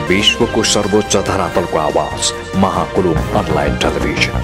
विश्वको सर्वोच्च धरातलको आवाज महाकुलुङ अनलाइन टेलिभिजन।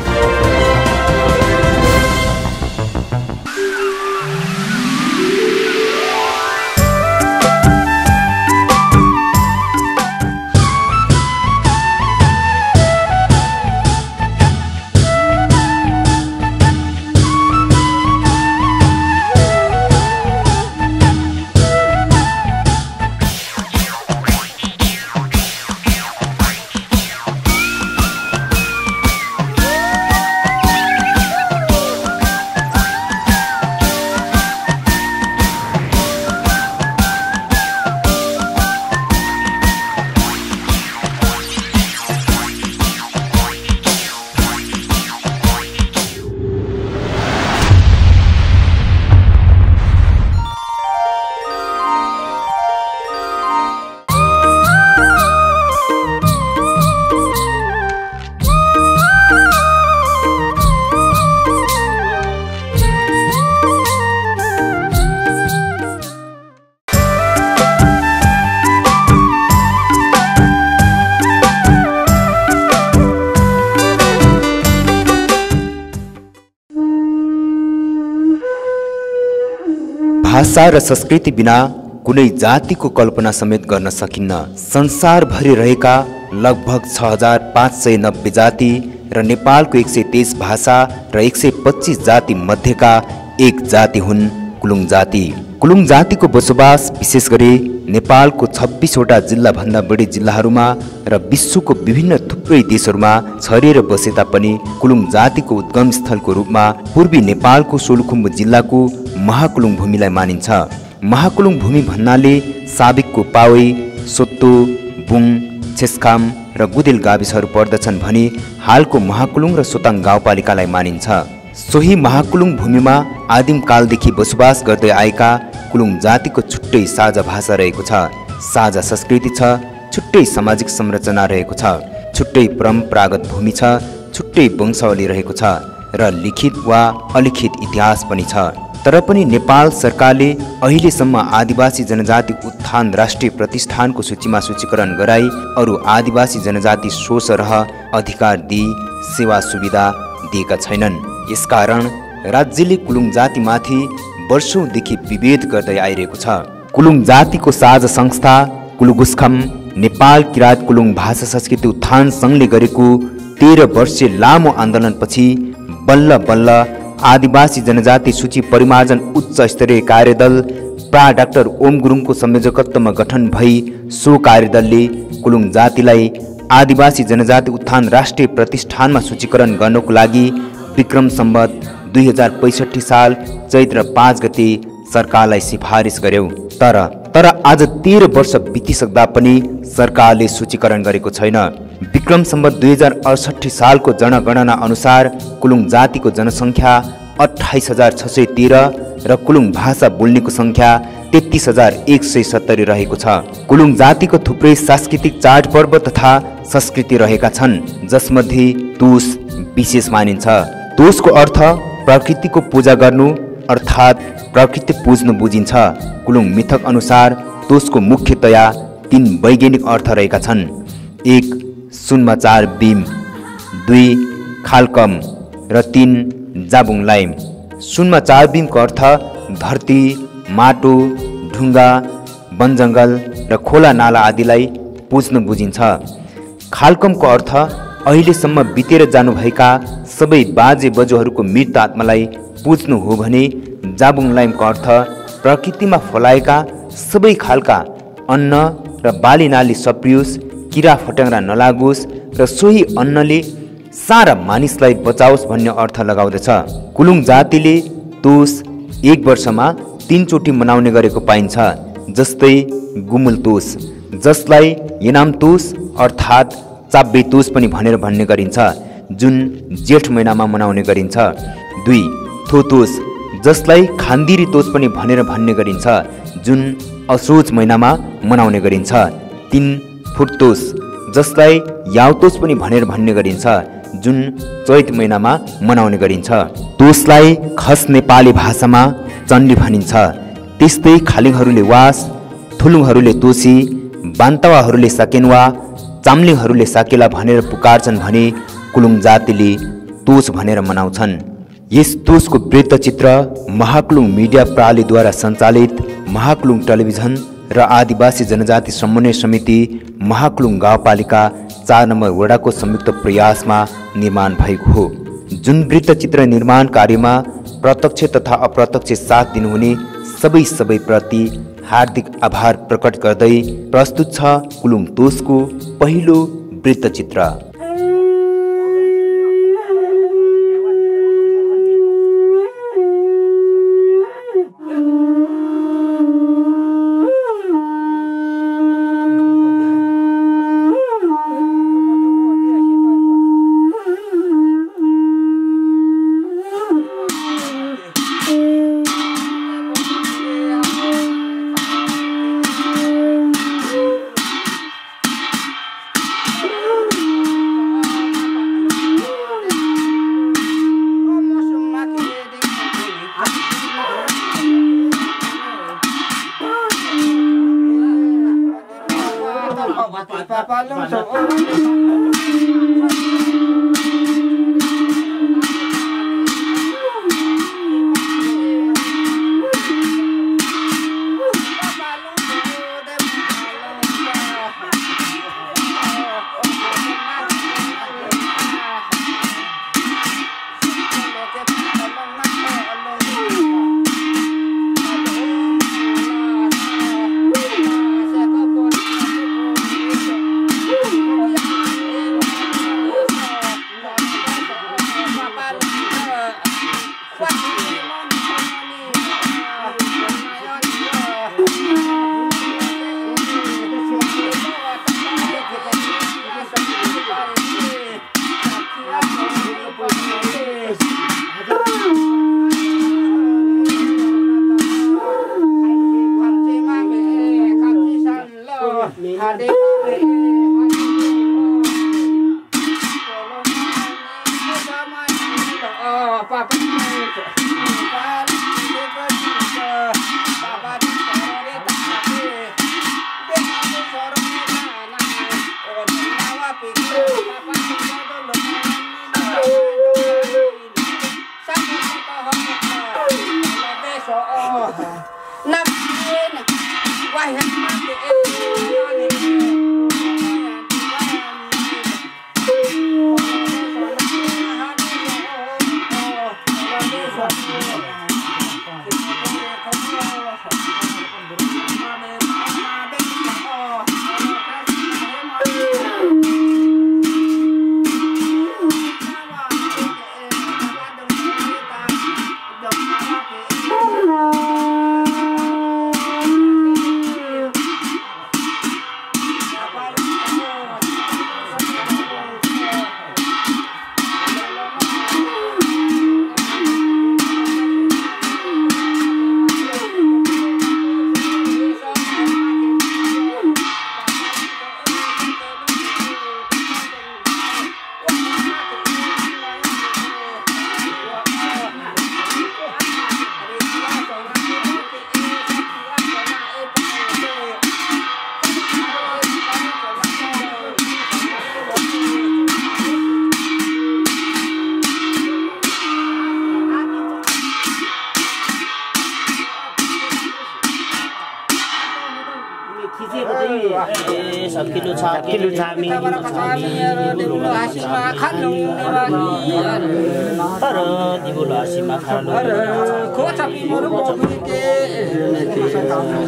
भाषा र संस्कृति बिना कुनै जातिको कल्पना समेत गर्न सकिन्न। संसारभरि रहेका लगभग 6590 जाति र नेपालको 123 भाषा र 125 जाति मध्येका एक जाति हुन् कुलुङ जाति। कुलुङ जातिको बसोबास विशेष गरी नेपालको 26वटा जिल्लाभन्दा बढी जिल्लाहरूमा र विश्वको विभिन्न थुप्रै देशहरूमा छरिएर बसे तापनि कुलुङ जातिको उद्गम स्थलको रूपमा पूर्वी नेपालको सोलुखुम्बु जिल्लाको महाकुलुङ भूमिलाई मानिन्छ। महाकुलुङ भूमि भन्नाले साबिकको पावई, सोत्तो, बुङ, छेस्काम र गुदेल गाविसहरू पर्दछन् भने हालको महाकुलुङ र सोताङ गाउँपालिकालाई मानिन्छ। सोही महाकुलुङ भूमिमा आदिम कालदेखि बसोबास गर्दै आएका कुलुङ जातिको छुट्टै साझा भाषा रहेको छ, साझा संस्कृति छ, छुट्टै सामाजिक संरचना रहेको छ, छुट्टै परम्परागत भूमि छ, छुट्टै वंशावली रहेको छ र लिखित वा अलिखित इतिहास पनि छ। तर पनि नेपाल सरकारले अहिलेसम्म आदिवासी जनजाति उत्थान राष्ट्रिय प्रतिष्ठानको सूचीमा सूचीकरण गराई अरू आदिवासी जनजाति स्वसरह अधिकार दिई सेवा सुविधा दिएका छैनन्। यसकारण राज्यले कुलुङ जातिमाथि वर्षौंदेखि विभेद गर्दै आइरहेको छ। कुलुङ जातिको साझा संस्था कुलुगुस्खम नेपाल किराँत कुलुङ भाषा संस्कृति उत्थान सङ्घले गरेको 13 वर्षीय लामो आन्दोलनपछि बल्ल बल्ल आदिवासी जनजाति सूची परिमार्जन उच्च स्तरीय कार्यदल प्रा डाक्टर ओम गुरुङको संयोजकत्वमा गठन भई सो कार्यदलले कुलुङ जातिलाई आदिवासी जनजाति उत्थान राष्ट्रिय प्रतिष्ठानमा सूचीकरण गर्नको लागि विक्रम सम्वत 2065 साल चैत्र 5 गते सरकारलाई सिफारिस गर्यो। तर आज 13 वर्ष बितिसक्दा पनि सरकारले सूचीकरण गरेको छैन। विक्रम सम्वत 2068 सालको जनगणना अनुसार कुलुङ जातिको जनसङ्ख्या 28,613 र कुलुङ भाषा बोल्नेको सङ्ख्या 33,170 रहेको छ। कुलुङ जातिको थुप्रै सांस्कृतिक चाडपर्व तथा संस्कृति रहेका छन्, जसमध्ये तुस विशेष मानिन्छ। तुसको अर्थ प्रकृतिको पूजा गर्नु अर्थात् प्रकृति पुज्नु बुझिन्छ। कुलुङ मिथक अनुसार तुसको मुख्यतया 3 वैज्ञानिक अर्थ रहेका छन्। 1 सुनमा 4 बीम, 2 खालकम र 3 जाबुङ लाइम। सुनमा 4 बीमको अर्थ धरती, माटो, ढुङ्गा, वनजङ्गल र खोला नाला आदिलाई पुज्नु बुझिन्छ। खालकमको अर्थ अहिलेसम्म बितेर जानुभएका सबै बाजे बजूहरूको मृत आत्मालाई पुज्नु हो भने जाबुङ लाइमको अर्थ प्रकृतिमा फलाएका सबै खालका अन्न र बाली नाली सप्रियोस्, किरा फट्याङ्ग्रा नलागोस् र सोही अन्नले सारा मानिसलाई बचाओस् भन्ने अर्थ लगाउँदछ। कुलुङ जातिले तुस 1 वर्षमा 3 चोटि मनाउने गरेको पाइन्छ, जस्तै गुमुल तुस, जसलाई यनाम तुस अर्थात् चाब्बे तुस पनि भनेर भन्ने गरिन्छ, जुन जेठ महिनामा मनाउने गरिन्छ। 2 थोतोस, जसलाई खान्दिरी तोस पनि भनेर भन्ने गरिन्छ, जुन असोज महिनामा मनाउने गरिन्छ। 3 फुटतोस, जसलाई याउतोस पनि भनेर भन्ने गरिन्छ, जुन चैत महिनामा मनाउने गरिन्छ। तोसलाई खस नेपाली भाषामा चण्डी भनिन्छ। त्यस्तै खालिङहरूले वास, थुलुङहरूले तोसी, बान्तवाहरूले सकेन्वा चाम्लिङहरूले साकेला भनेर पुकारछन् भने कुलुङ जातिले तोस भनेर मनाउँछन्। यस तोसको वृत्तचित्र महाकुलुङ मिडिया प्रणालीद्वारा सञ्चालित महाकुलुङ टेलिभिजन र आदिवासी जनजाति समन्वय समिति महाकुलुङ गाउँपालिका 4 नम्बर वडाको संयुक्त प्रयासमा निर्माण भएको हो। जुन वृत्तचित्र निर्माण कार्यमा प्रत्यक्ष तथा अप्रत्यक्ष साथ दिनुहुने सबै प्रति हार्दिक आभार प्रकट गर्दै प्रस्तुत छ कुलुङ तोसको पहिलो वृत्तचित्र। Kilu chami asima khanu ara dibulu asima khanu ko chapi moru ke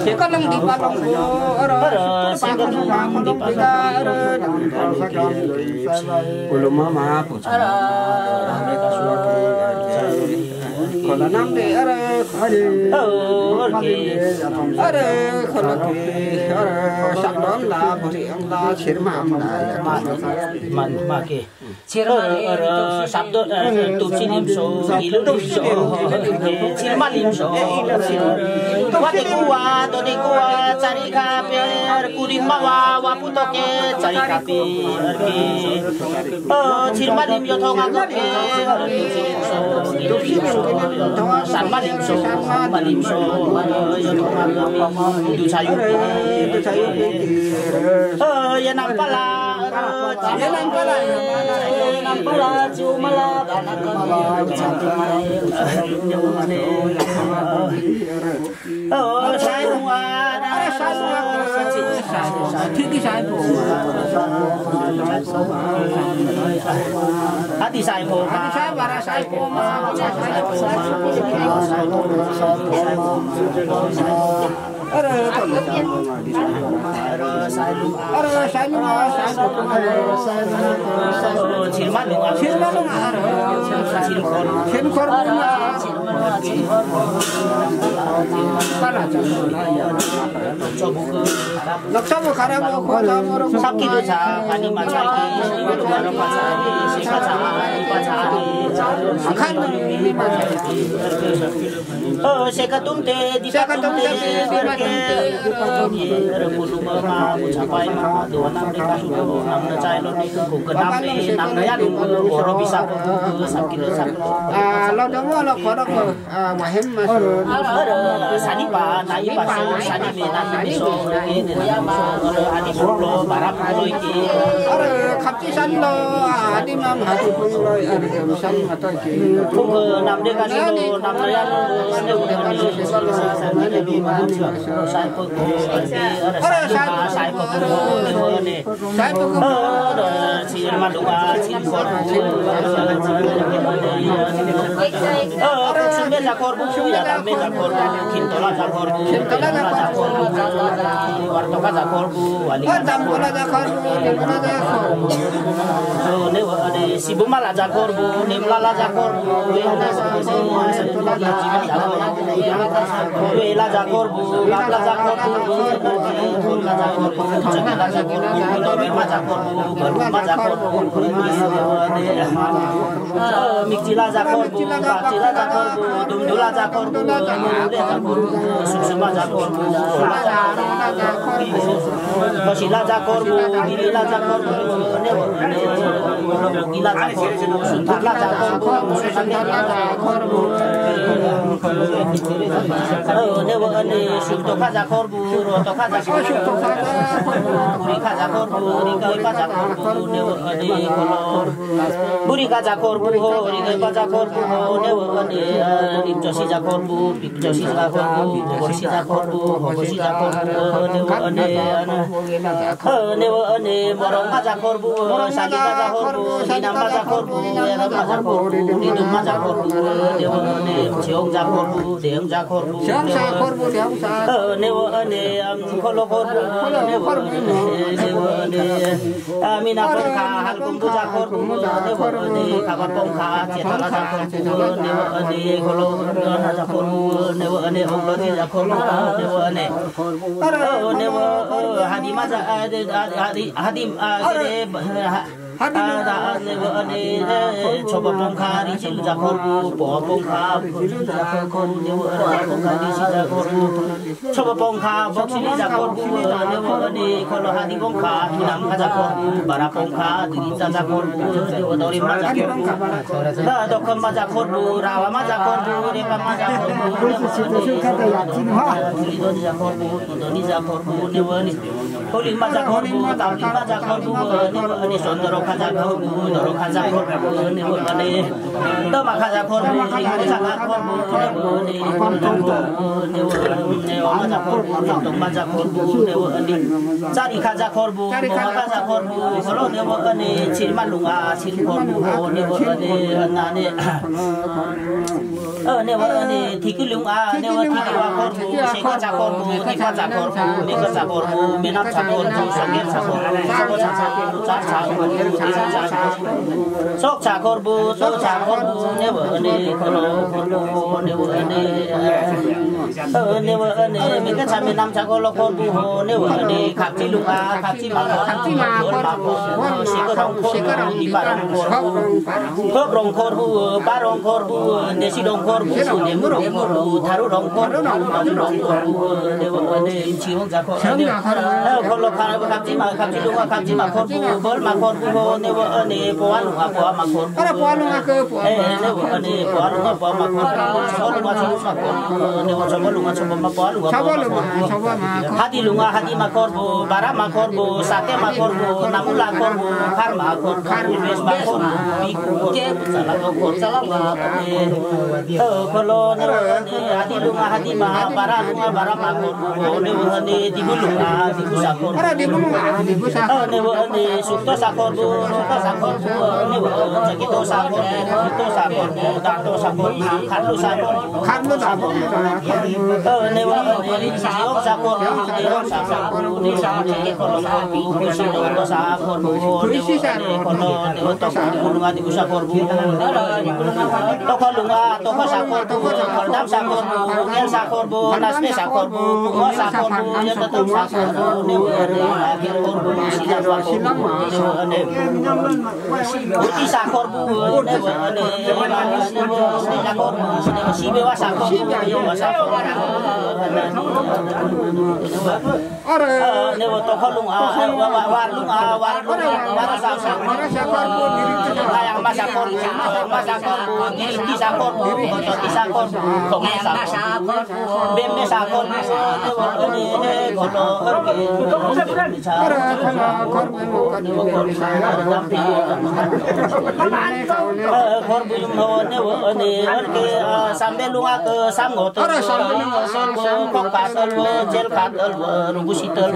sekalong di palong ara sekalong di palong ulum mama pucara kalau namde ara ara kalau ara sakdom la beri la cirmam la ke sabdo tupsi limso ilu limso cirma limso wate kuwa cari kape kurin mawa waputoke cari kape cirma limso thonga ke limso Sanma limso, malimso, du sayu, ya nampala, ciumala, hati saya mau, para saya Hãy subscribe cho kênh Ghiền Mì Gõ để không bỏ lỡ ne wo ne po alu nga po makor Ora po alu nga ke po ne wo ne po alu nga po makor so lu nga so makor ne wo so lu nga so ma po alu nga po hadi lu nga hadi makor bo bara makor bo sate makor bo namula makor bo khar makor mes makor biku ke sala makor sala kalau ne hadi lu nga hadi ma bara makor bo ne wo ne dibulu dibu sakor Ora dibulu dibu sakor ne wo ne sukto sakor bo ne wo sakito sakor dato sakor kharlu sakor ne wo ne siok sakor ne sakor sakor ne wo to lunga dibu sakor toko sakor kordam sakor ngel sakor nasme sakor bunga sakor ya tetap sakor ne wo akhir korbu silang ne uti sakor ne wo ne sakor si bewa sakor ne wo to kolunga war sakor yang masakor diri sakor to sakor kong sakor bemme sakor ne wo sampai lunga ke sanggot kok pasal jel katel rubusi tel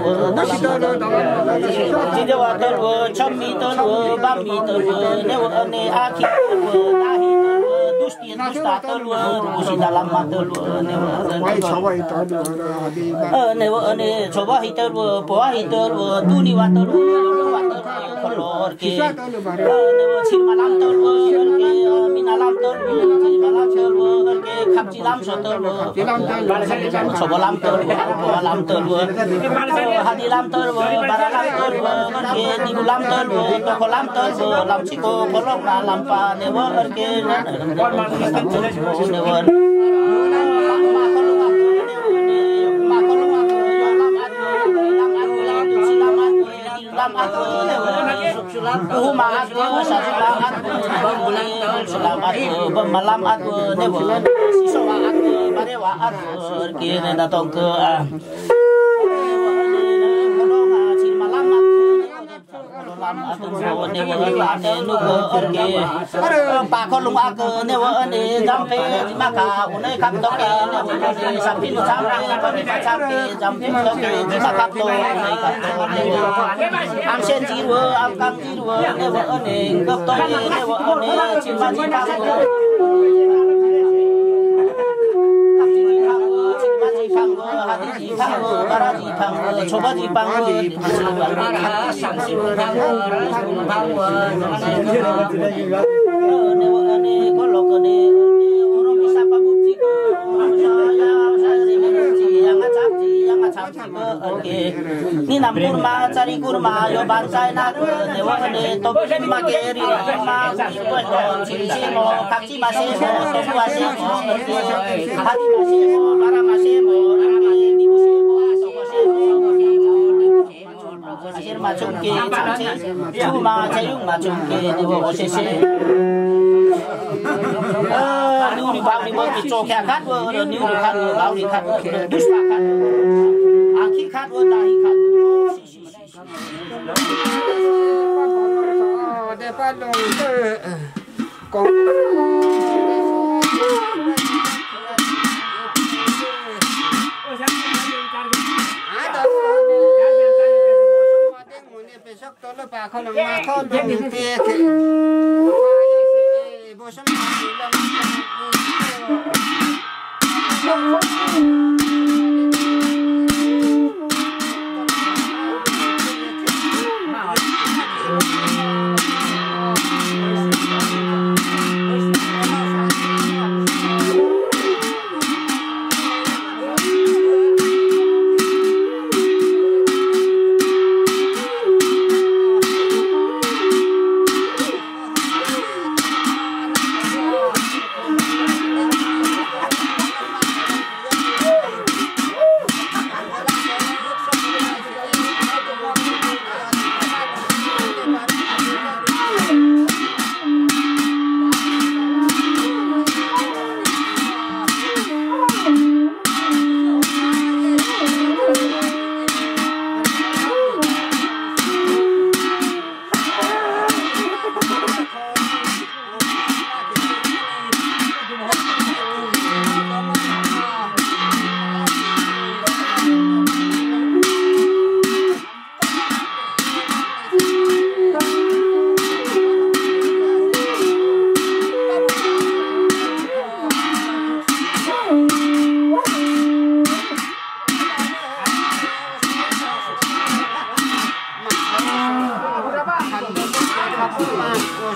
jadi watel chami tel bami tel ne ne akhir tahi dustin dustatel rubusi dalam matel ne coba hitel poa hitel tuni watel kolor ke ne malam tel ke minalam tel malam tel ke kapci lam sotel coba lam tel poa lam tel hadi lam tel baralam tel ke dibu lam tel toko lam tel lam ciko kolok lam pa ne ke ne malam aku nebo sisowa aku barewa aku kene datang ke pa con lung ak ne wo ne jampe ma ka une kap to ke ne sampai ko ni sampai jampe to ke ma kap to am sen ji wo am kam ji wo ne wo ne gap to ne wo ne chi ma ji pa coba di ni nampur ma cari kurma yo bansai na dewa ne to ma keri ma cici mo kaci masih mo to masih mo hati masih mo para masih mo akhir macam ke cuma cayung macam ke dewa osese niu di bawah ni mau dicokek kan niu di kan bawah di kan dus kan akhir kan dahi kan depan dong besok tolo pa kalau makan nanti bosan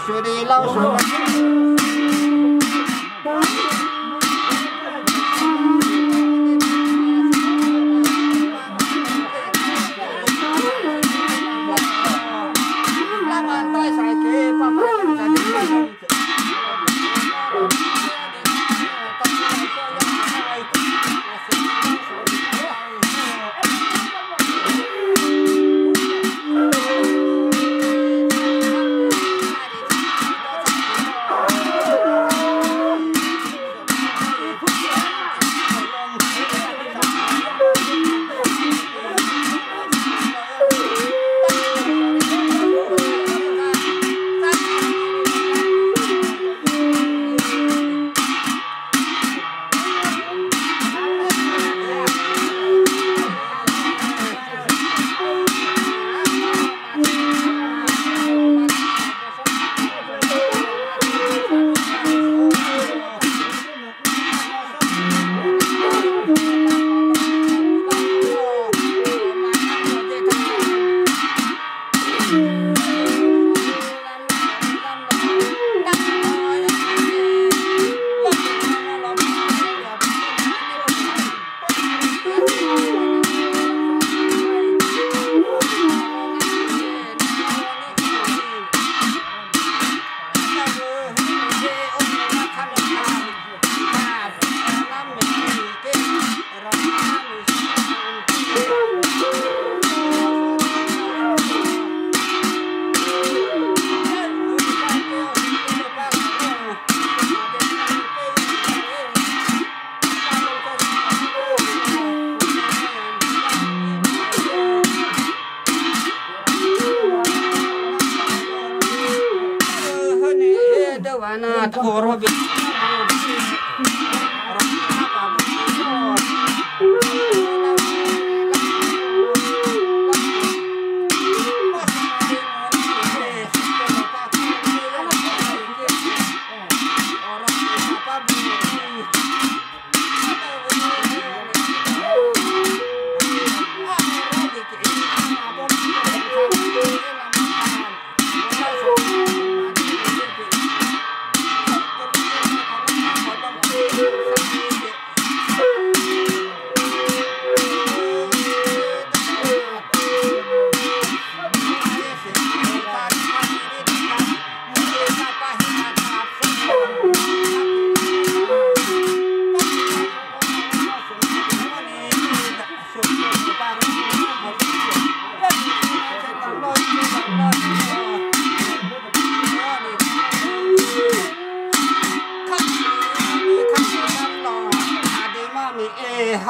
suy đi lâu rồi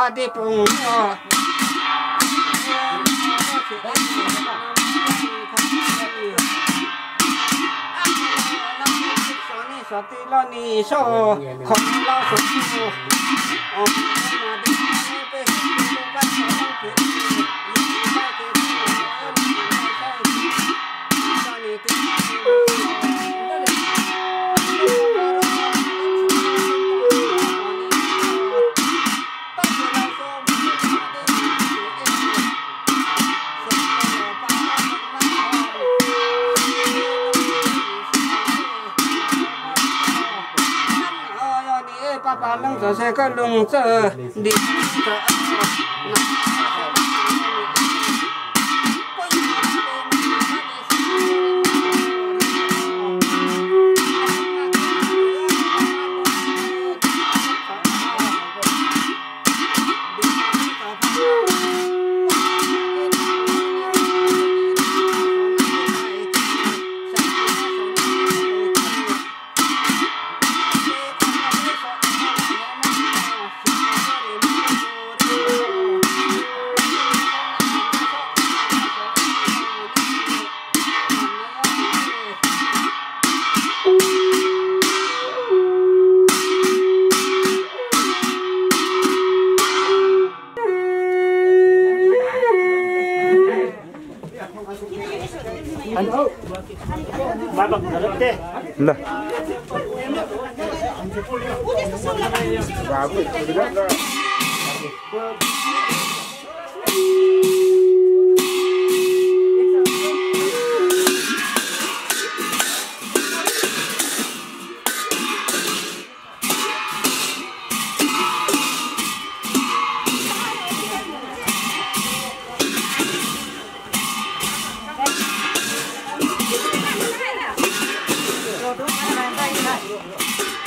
hati pung sati lo ni so không lo so papa lưng giờ sẽ có lưng giờ đi ल Hey,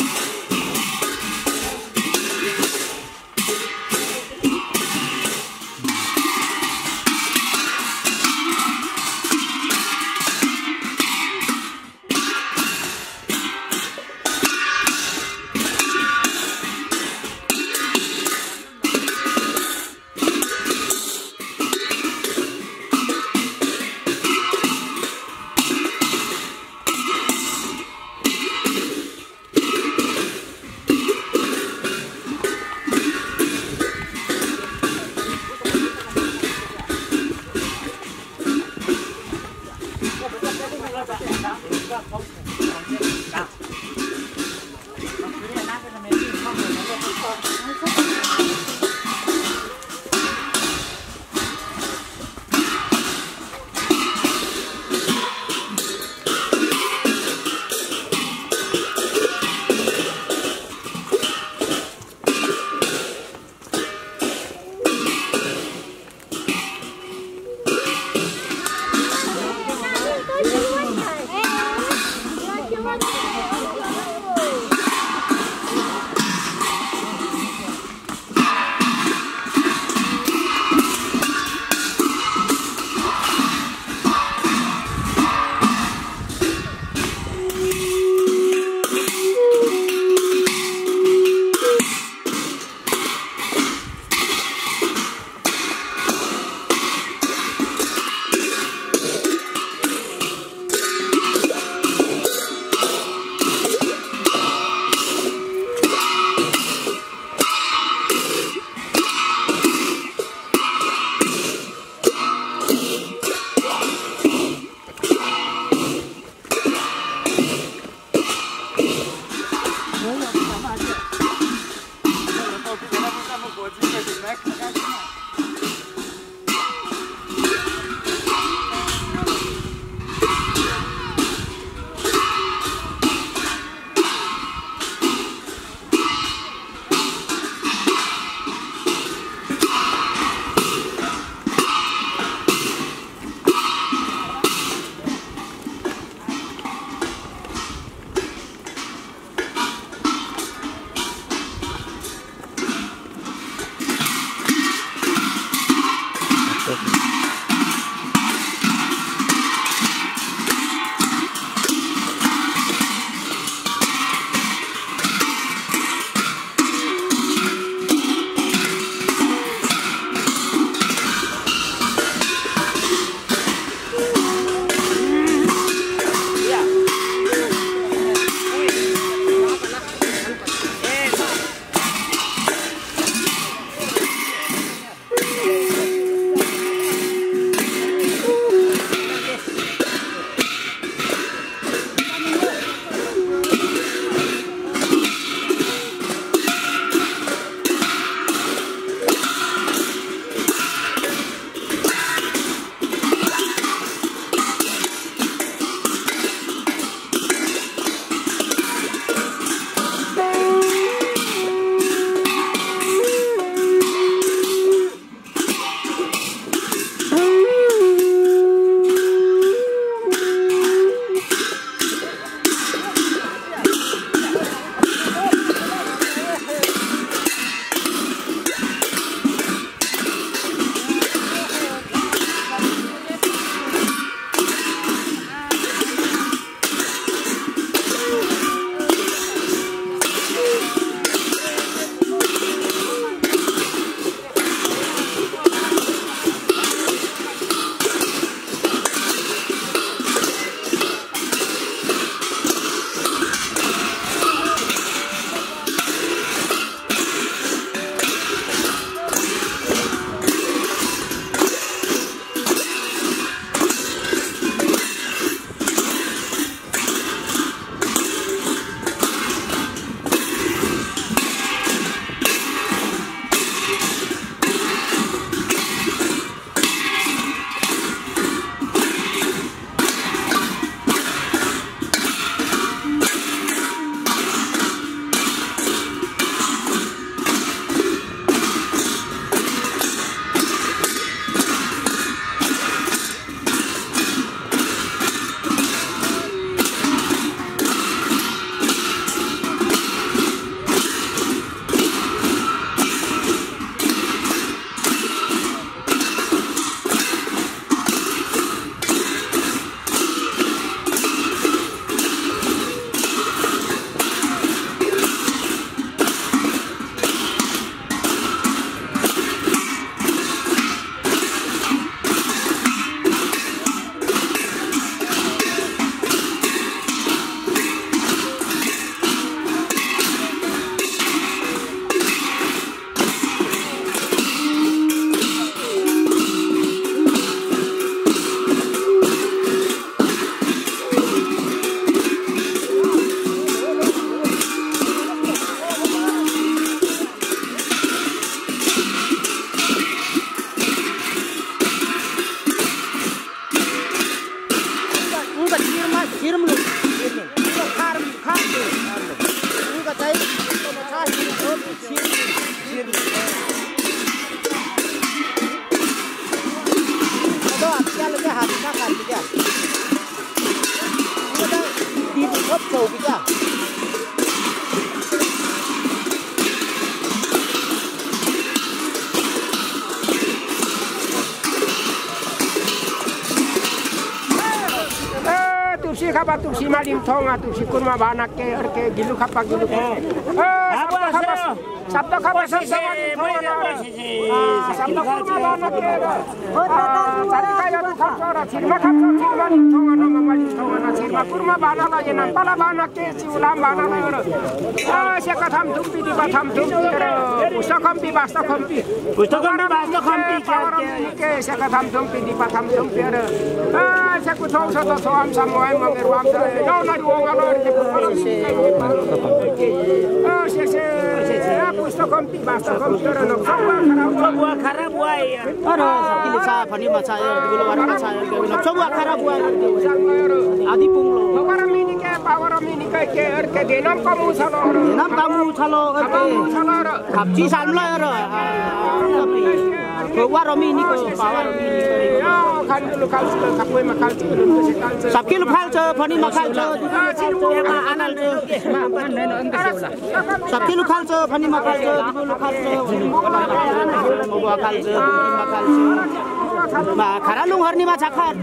Sirmlu. Itu kar itu. Ini kata itu macam sirmlu. Ada apa lagi habis makan juga. Ada di top jauh juga. तुलसी खापा तुलसी मालिम थोंगा तुलसी कुरमा बाना के अर्के गिलु खापा गिलु के शब्द खापा शब्द कुरमा बाना के सारी काया तु खापा छिरमा खापा छिरमा नि थोंगा न मालिम थोंगा न छिरमा कुरमा बाना ला येना पाला बाना के चिउलाम बाना ला यर सेका थाम दुपी दिबा थाम दुपी पुस्तकम्पी वास्तकम्पी के सेका थाम दुपी दिबा थाम दुपी यर सेकु थों सत सोम समोय मगर वाम यो न दुंगा न के पुस्तकम्पी वास्तकम्पी यर न सबua khara buai aro sakili sa phani macha yer dilo war macha yer ke सबua khara buai adi punglo power mini ke er ke denam kamu chalo kapji salmla yer Keluar Romi ini ko power mini ko kan dulu culture kapoi makal sabki lu culture phani makal ema anal sabki lu culture phani makal dulu culture ma kharalung harni ma chakhat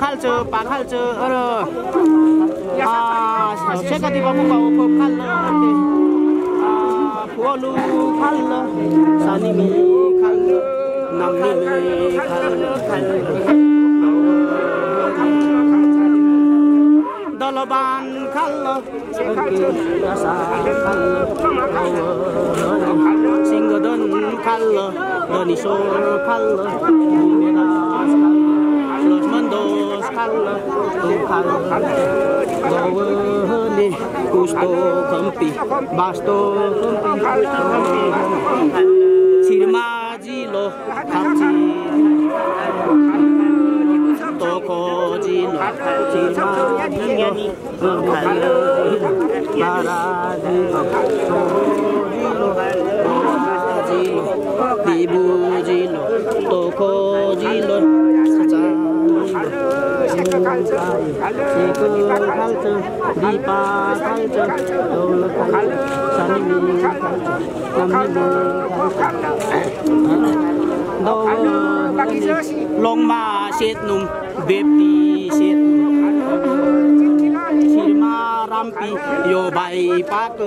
culture pa culture sekati bamu kau khal Walu khal sanimi khal namni khal dalaban khal singgodon khal donisor khal medas khal losmandos khal khal gawani kusto kampi basto sirma jilo kapji toko jilo sirma dibu jilo toko jilo culture, Dipa culture, Sanimi Long ma set num, baby set Sirma rampi, yo bai pak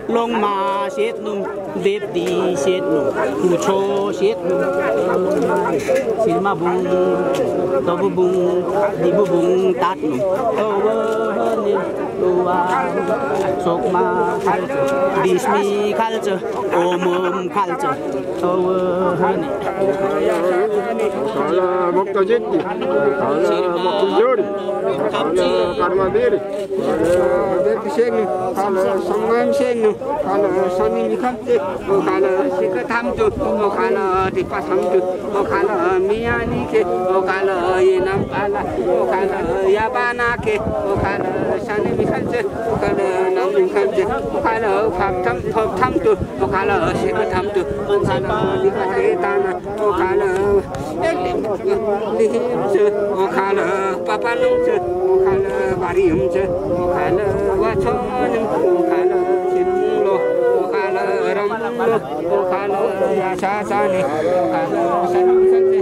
Long ma set num, baby set num Mucho set num Sirma bung, tobu bung, dibu bung tat num Sokma culture, Dismi culture, Omum culture Kalau waktu jadi, kalau waktu juri, kalau karma diri, kalau seni, kalau songam seni, kalau seni nikahte, kalau sikat hamtu, kalau dipas hamtu, kalau miani ke, kalau yenam pala, kalau yabana ke, kalau seni nikahte, kalau nam nikahte, kalau hamtu, kalau sikat hamtu, kalau nikahte tanah, kalau lihimse, kalau papalungse, kalau bariumse, kalau wachonim, kalau simlo, kalau ramlo, kalau yasasani, kalau sanukante,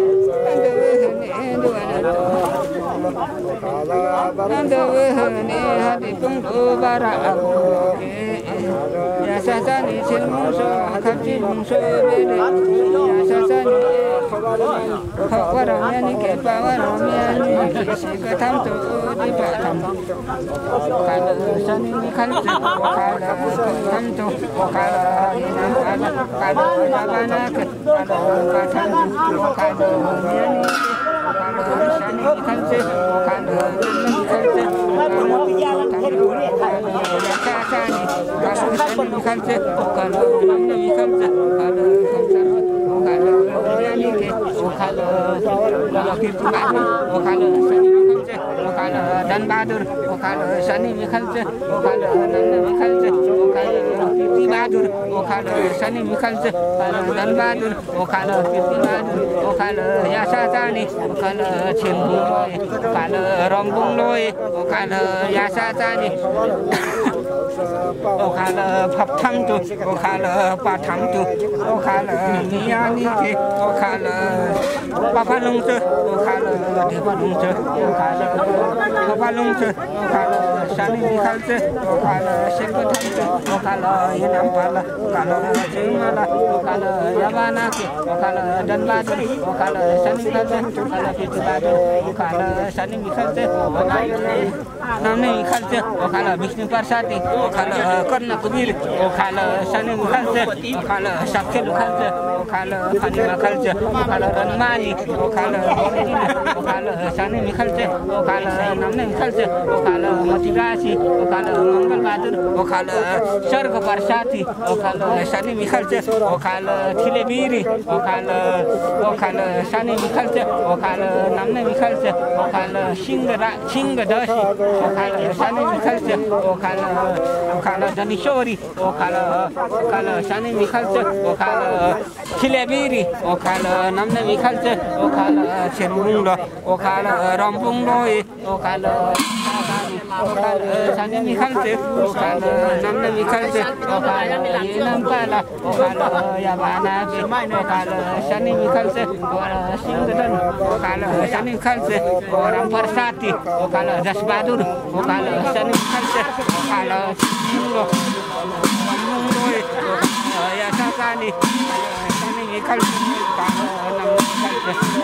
andawehane hadipung bara, yasasani silmuso, kapsilmuso bede, yasasani Kawaramiani ke pawaramiani sikatam tu di batam kalau sanini kalju kalau kam tu kalau ina kalau labana ke kalau batam kalau miani kalau sanini kalju kalau kalju kalau sanini kalju kalau ओखालो कीर्तिबहादुर ओखालो शनि मिखल्चे ओखालो धनबहादुर ओखालो शनि मिखल्चे ओखालो नन्द मिखल्चे ओखालो कीर्तिबहादुर ओखालो शनि मिखल्चे ओखालो धनबहादुर ओखालो कीर्तिबहादुर ओखालो यासा जानी ओखालो छिनबुलोय ओखालो रम्बुलोय ओखालो यासा जानी ओखालो फपथामतु ओखालो पाथामतु ओखालो मियानिके ओखालो पापालुङचे ओखालो देवालुङचे ओखालो पापालुङचे ओखालो शनि मिखल्चे ओखालो सेकथामचे ओखालो यनामपाला ओखालो जिमाला ओखालो याबानाके ओखालो धनबहादुर ओखालो शनि मिखल्चे ओखालो कीर्तिबहादुर ओखालो शनि मिखल्चे ओखालो नामने मिखल्चे ओखालो विष्णु प्रसादी ओखालो कर्ण कुबिर ओखालो शनि मिखल्चे ओखालो साक्षी मिखल्चे ओखालो खानी मिखल्चे ओखालो रनमानी ओखालो ओखालो शनि मिखल्चे ओखालो नामने मिखल्चे ओखालो मोतिरासी ओखालो मंगलबहादुर ओखालो स्वर्ग प्रसादी ओखालो शनि मिखल्चे ओखालो थिलेबिरी ओखालो शनि मिखल्चे ओखालो नामने मिखल्चे ओखालो सिंहदशी ओखालो शनि मिखल्चे ओखालो धनेश्वरी ओखालो शनि मिखल्चे ओखालो थिलेबिरी ओखालो नामने मिखल्चे ओखालो छिनबुङ ओखालो रम्बुङलोय ओखालो शनि मिखल्चे ओखालो नामने मिखल्चे ओखालो यनामपाला ओखालो याबानाके ओखालो शनि मिखल्चे ओखालो सिंहदन ओखालो शनि मिखल्चे रामप्रसादी ओखालो जसबहादुर ओखालो शनि मिखल्चे ओखालो रम्बुङलोय ओखालो यासाजानी शनि मिखल्चे ओखालो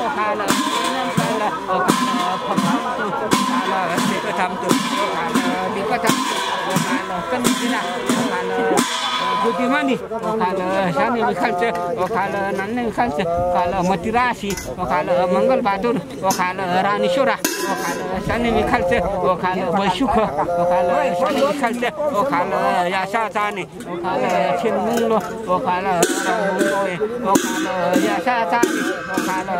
ओखालो यनामपाला ओखालो फपथामतु ओखालो सेकथामतु ओखालो दिपथामतु ओखालो कन्दिना ओखालो बुद्धिमानी ओखालो शनि मिखल्चे ओखालो नन्ने मिखल्चे ओखालो मोतिरासी ओखालो मंगलबहादुर ओखालो रानीश्वरा ओखालो शनि मिखल्चे ओखालो बैसुख ओखालो शनि मिखल्चे ओखालो यासा जानी ओखालो छिनबुङ ओखालो रम्बुलोय ओखालो यासा जानी ओखालो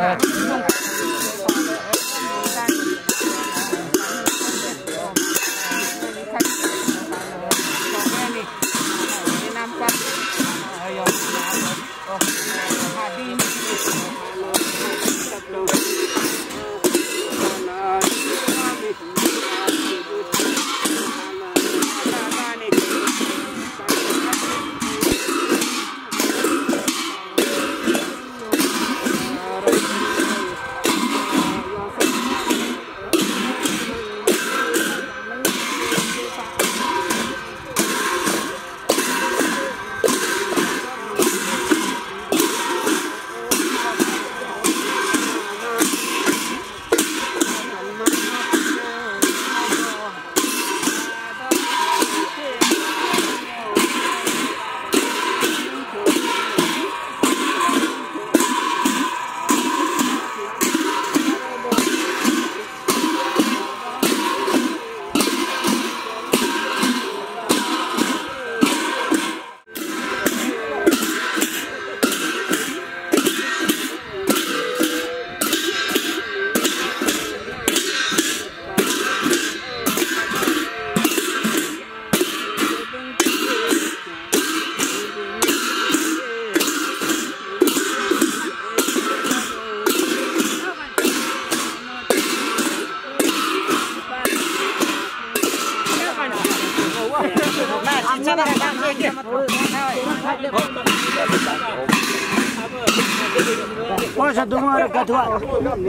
Masa dengar ketua.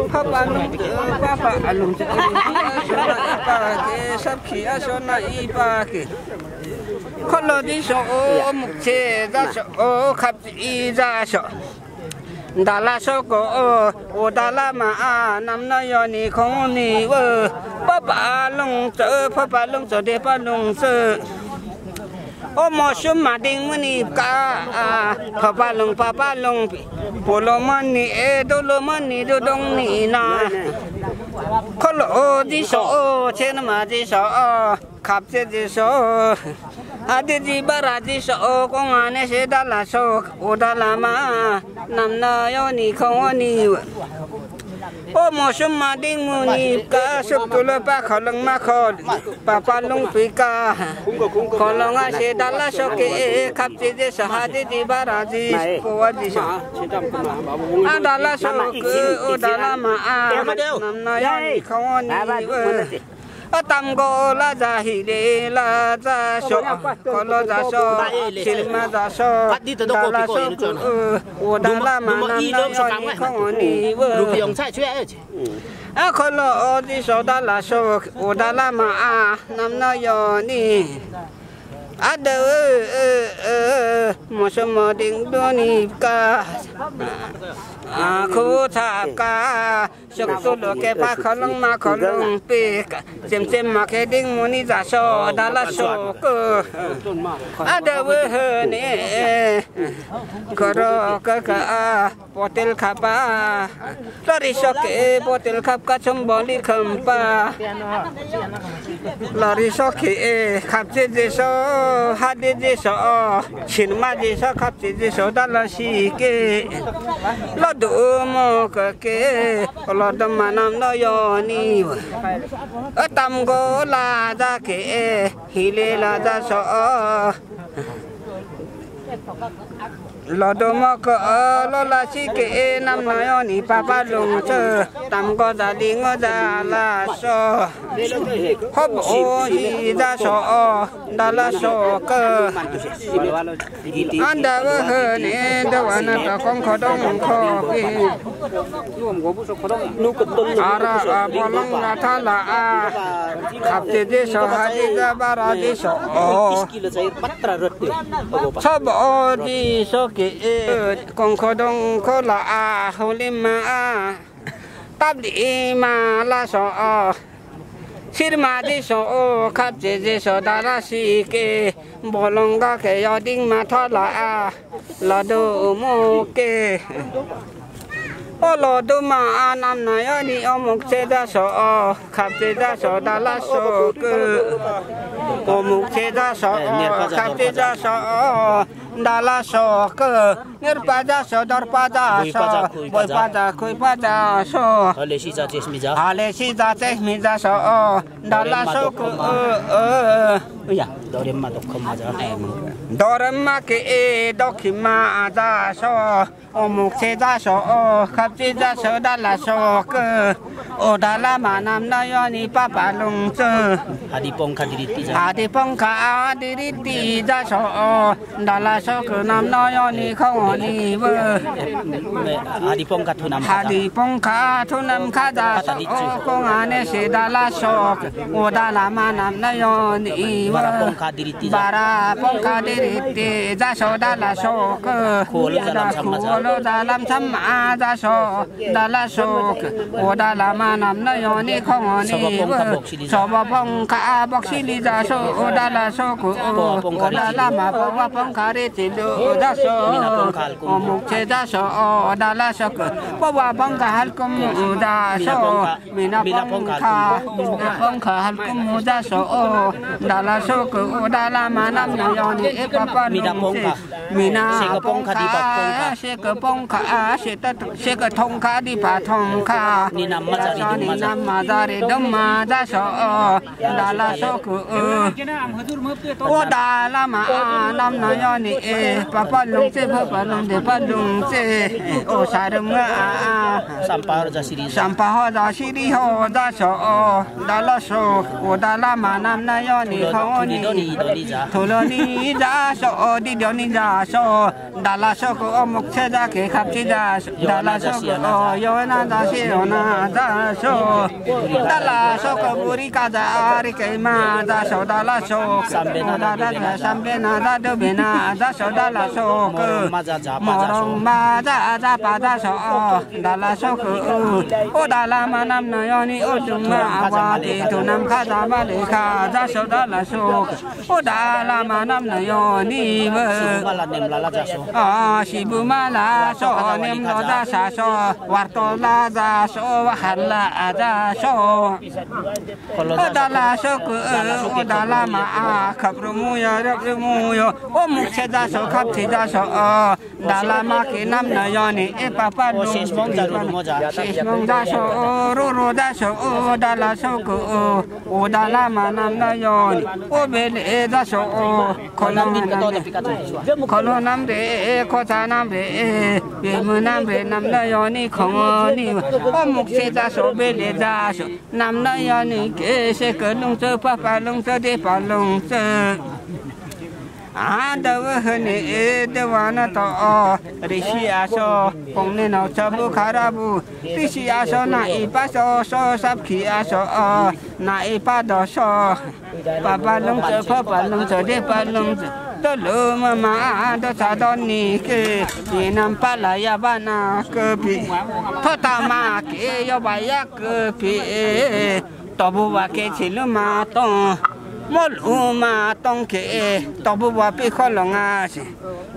Papa alung ke sabki asona ipake. Kalau di so mukse da so kapji da so. Dala so ko o dala ma nam na yo ni khong ni wo. Papa alung so de pa lung so. ô mò sum mà đinh mưa nì cả papa lung polo mani e do lo mani do dong ni na khó lộ đi số trên mà đi số khắp trên đi số đi bara đi số con anh sẽ đã là số ô đã là mà nằm nơi ni không ni ô mò sum mà đinh mưa nì cả sụp tu lo pa khó lăng mà khó papa lung phi cả khó lăng anh sẽ đã là số cái khắp trên đi số đi bara đi cô đi số đã là số cứ ô đã là mà nằm nơi không ni tam go la za hi de la za so ko lo za so silma za so da la so o da la ma na yo ni không ni lu biong sai chue a ko lo di so da la so o da la ma nam na yo ni a de mo so mo ding do ni ka khu thả cá sực tu lo ke pa kholong ma kholong pe chem ma ke ding moni za so da la so ko ada we ne koro ka potel khapa lari so ke potel khap ka chom boli khampa lari so ke khap je so ha de so chin ma je so khap je so da la si ke lo do mo ke lo do manam no yo ni tam go la da ke hile la da so lo do mo ko lo la si ke nam no yo ni papa lung che tam go da ding go da la so hop o hi da so da la so ke anda he ne da wana ta kong kho dong kho ki ara bolong na tha la khap je so ha ji ga ba ra ji so sab o ji so ke kong kho dong kho la ho le ma tab di ma la so sirma di so khap je so da la si ke bolong ga ke yo ding ma tha la la do mo ke ô lo do ma nam na yo ni omuk se da so khap je da so da la so ke omuk se da so khap je da so da la so ke nger pa da so dor pa da so boy pa da koi pa da so ale si za tes mi da so da la so ke ya dorem ma dok kham ma ja dorem ma ke dok ma da so omuk se da so khap je da so da la so ke o da la ma nam na yo ni pa pa lung che adi pong kha diri ti da so da la so ke nam na yo ni không ni vơ adi pong kha thu nam kha da so ko ane se da la so o da la ma nam na yo ni vơ bara pong kha diri ti da so da la so ke lo da lam tham ma da so da la so o da la ma nam na yo ni không ni vơ so ba pong kha bok si li da so o da la so ko o da la ma pong kha re ti do da so o muk che da so o da la so ko wa pong kha hal kum da so mina pong kha hal kum da so o da la so ko o da la ma nam na yo ni e pa pa mina pong kha di pa pong kha se ko pong kha se ko thong kha di pa thong kha ni nam ma da re dom ma da so da la so ko o da la ma nam na yo ni e pa pa lung se pa lung de pa lung se o sa rum a sampa ho da siri ho da so da la so o da la ma nam na yo ni kho ni tho lo ni da so di do ni da so da la so ko muk che da ke khap chi da la so ko yo na da se na da so da la so ko buri ka da ri ke ma da so da la so sambe na da do be na da जासो दालासो मरमा जा पाजासो दालासो ओ दालामा नाम नयनी ओ जुम्मा आवाते तो नाम खाजा मालेखा जासो दालासो ओ दालामा नाम नयनी सिबुमाला so नेमलो जासासो वार्तला जासो हल्ला जासो ओ दालासो ओ दालामा खब्रुमुयो रब्रुमुयो ओ मुखे जासो खप्थि जासो दालामा के नाम नयनी ए पापा शेषमंग जासो रोरो जासो ओ दालासो ओ दालामा नाम नयनी ओ बेले जासो खलो नाम रे खोचा नाम रे बेमु नाम रे नाम नयनी खमनी ओ मुखे जासो बेले जासो नाम नयनी केसे कलुंच पापा लुंच दे पालुंच दव हने देवाना तो ऋषि आसो पोंगने नौ चबु खराबु ऋषि आसो ना इपासो सो सब खी आसो ना इपा दसो पापा लुंच पापा लुंच दे पालुंच तो लो ममा दो सादनी के ये नाम पाला या बना कभी थोता मा के यो बाया कभी तबु वाके छिलु मा तो मोलुमा तंके तबु वापी खोलंगासे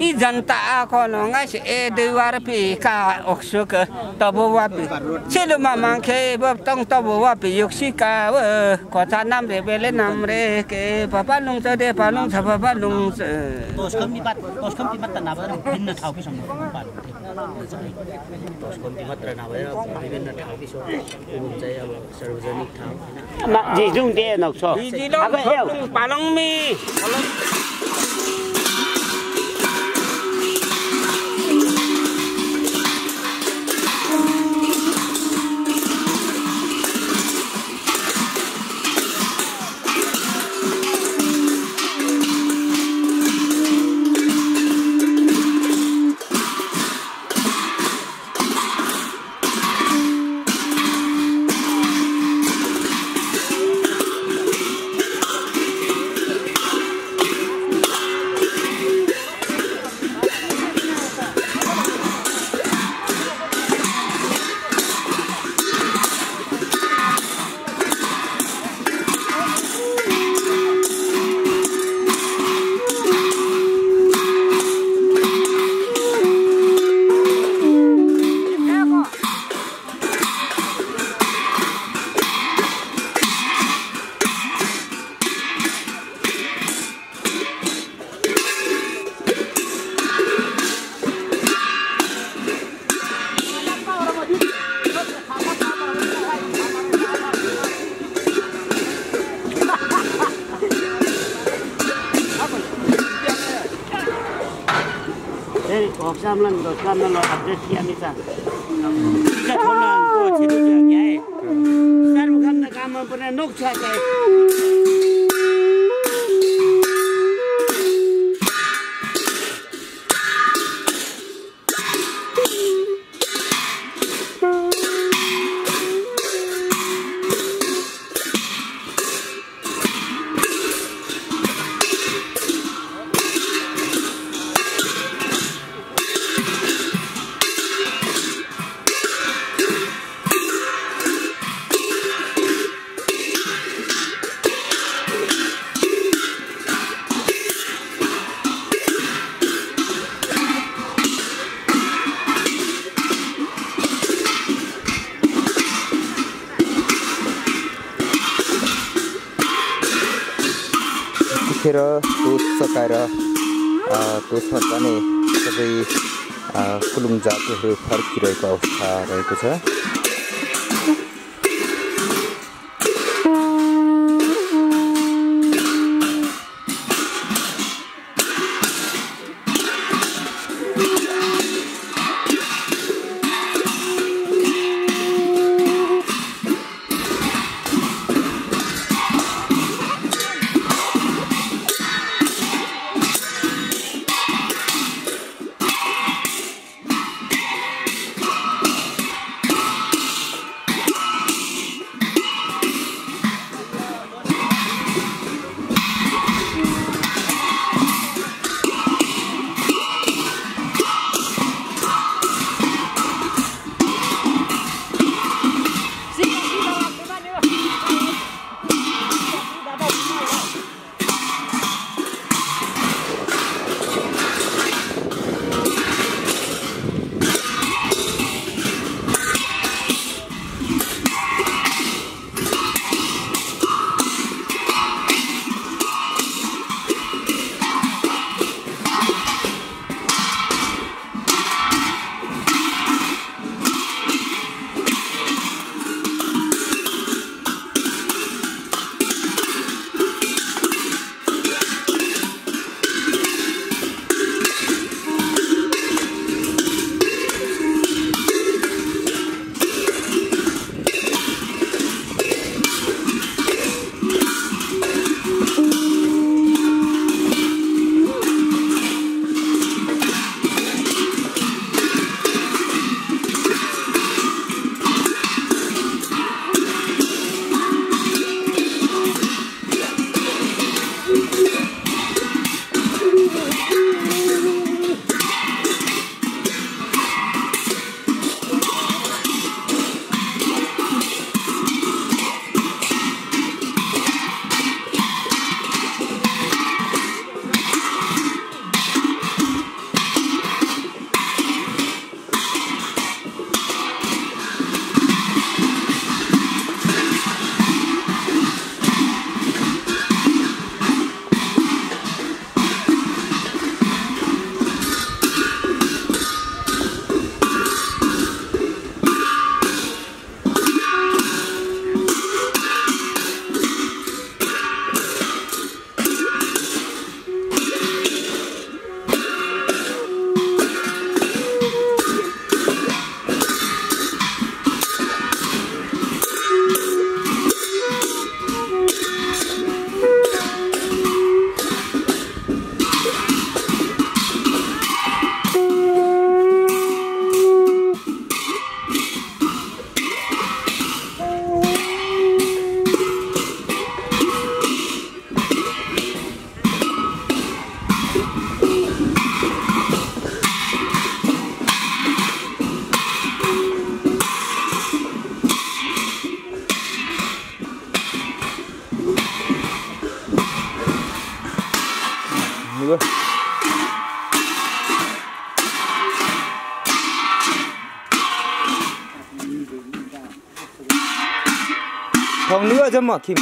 इ जनता खोलंगासे ए दुवार पिका ओक्सुक तबु वापी छिलु मा मांखे बब तंग तबु वापी युक्सिका व कोचा नाम रे बेले नाम रे के पापा लुंच दे पालुंच पापा लुंच तोसकम तिमत तनाबर भिन्न ठाउँ कि सम्म पाल तोसकम तिमत तनाबर विभिन्न ठाउँ कि सो चाहिँ अब सार्वजनिक ठाउँ जिजुङ दे नक्सो जिजुङ पालङ मी Samlan dos samlan update kiya nisa. Kita thola ko chidu kya hai. Sarv khamna kaam apne nok chha hai. खेर टोस सकाएर टोसमा जाने सबै कुलुङ जातिहरू फर्किरहेको अवस्था रहेको छ। Nữa. Không nữa chứ mà Kim.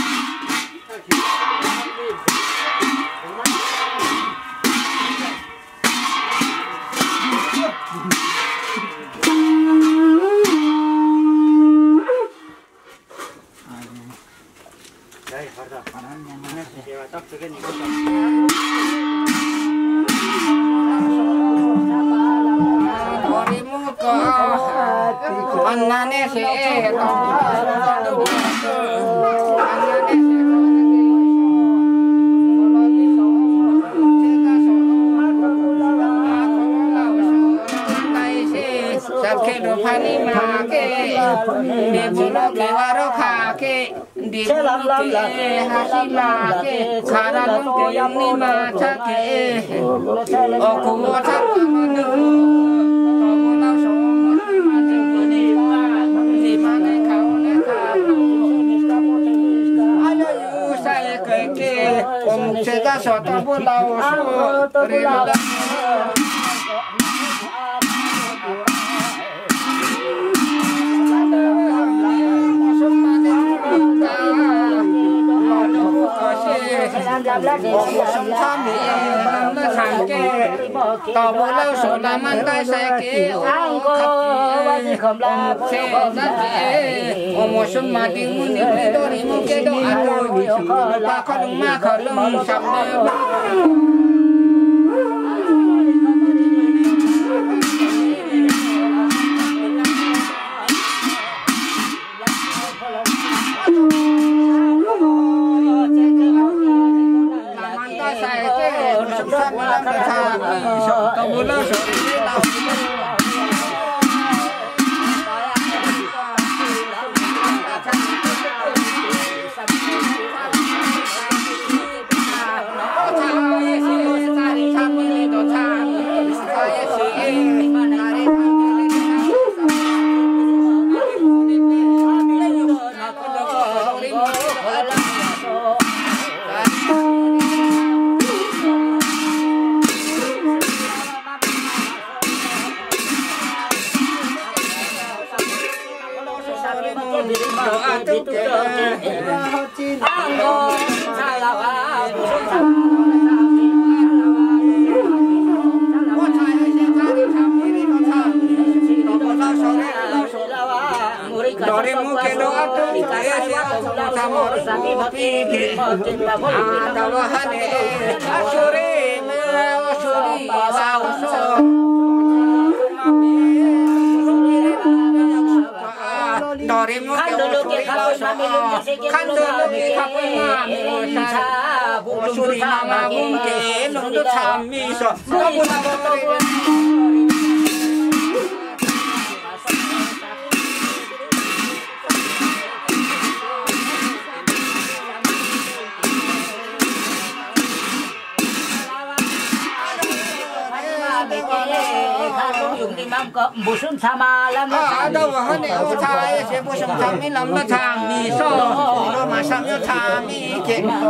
무슨 사마람 아도 하네 오타에 제 무슨 참이 남나 참이 소 로마 삼요 참이 게 로마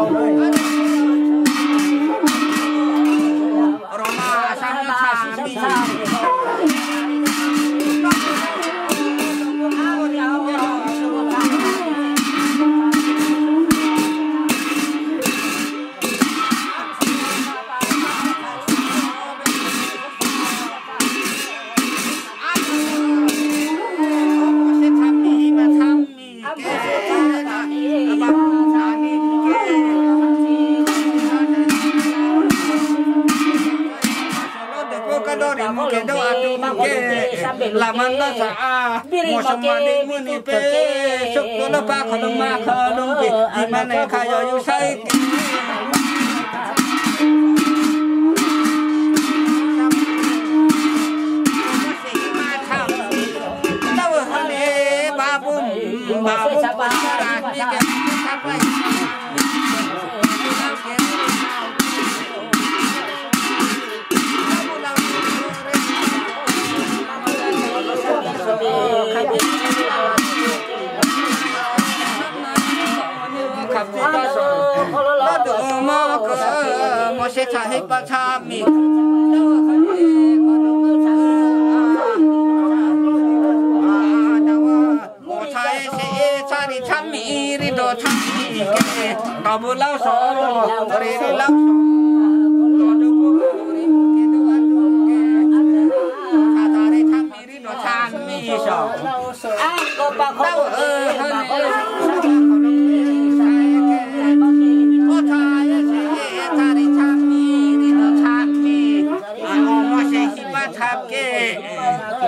삼요 참이 laman na sa mo samadi mo ni pe sok to na pa khalong ma khalong pe di man ne khayo yu sai babum pasara ni ke sampai se chahe pachami chahe se chari chami ri do chami ke kabulau so ri lau so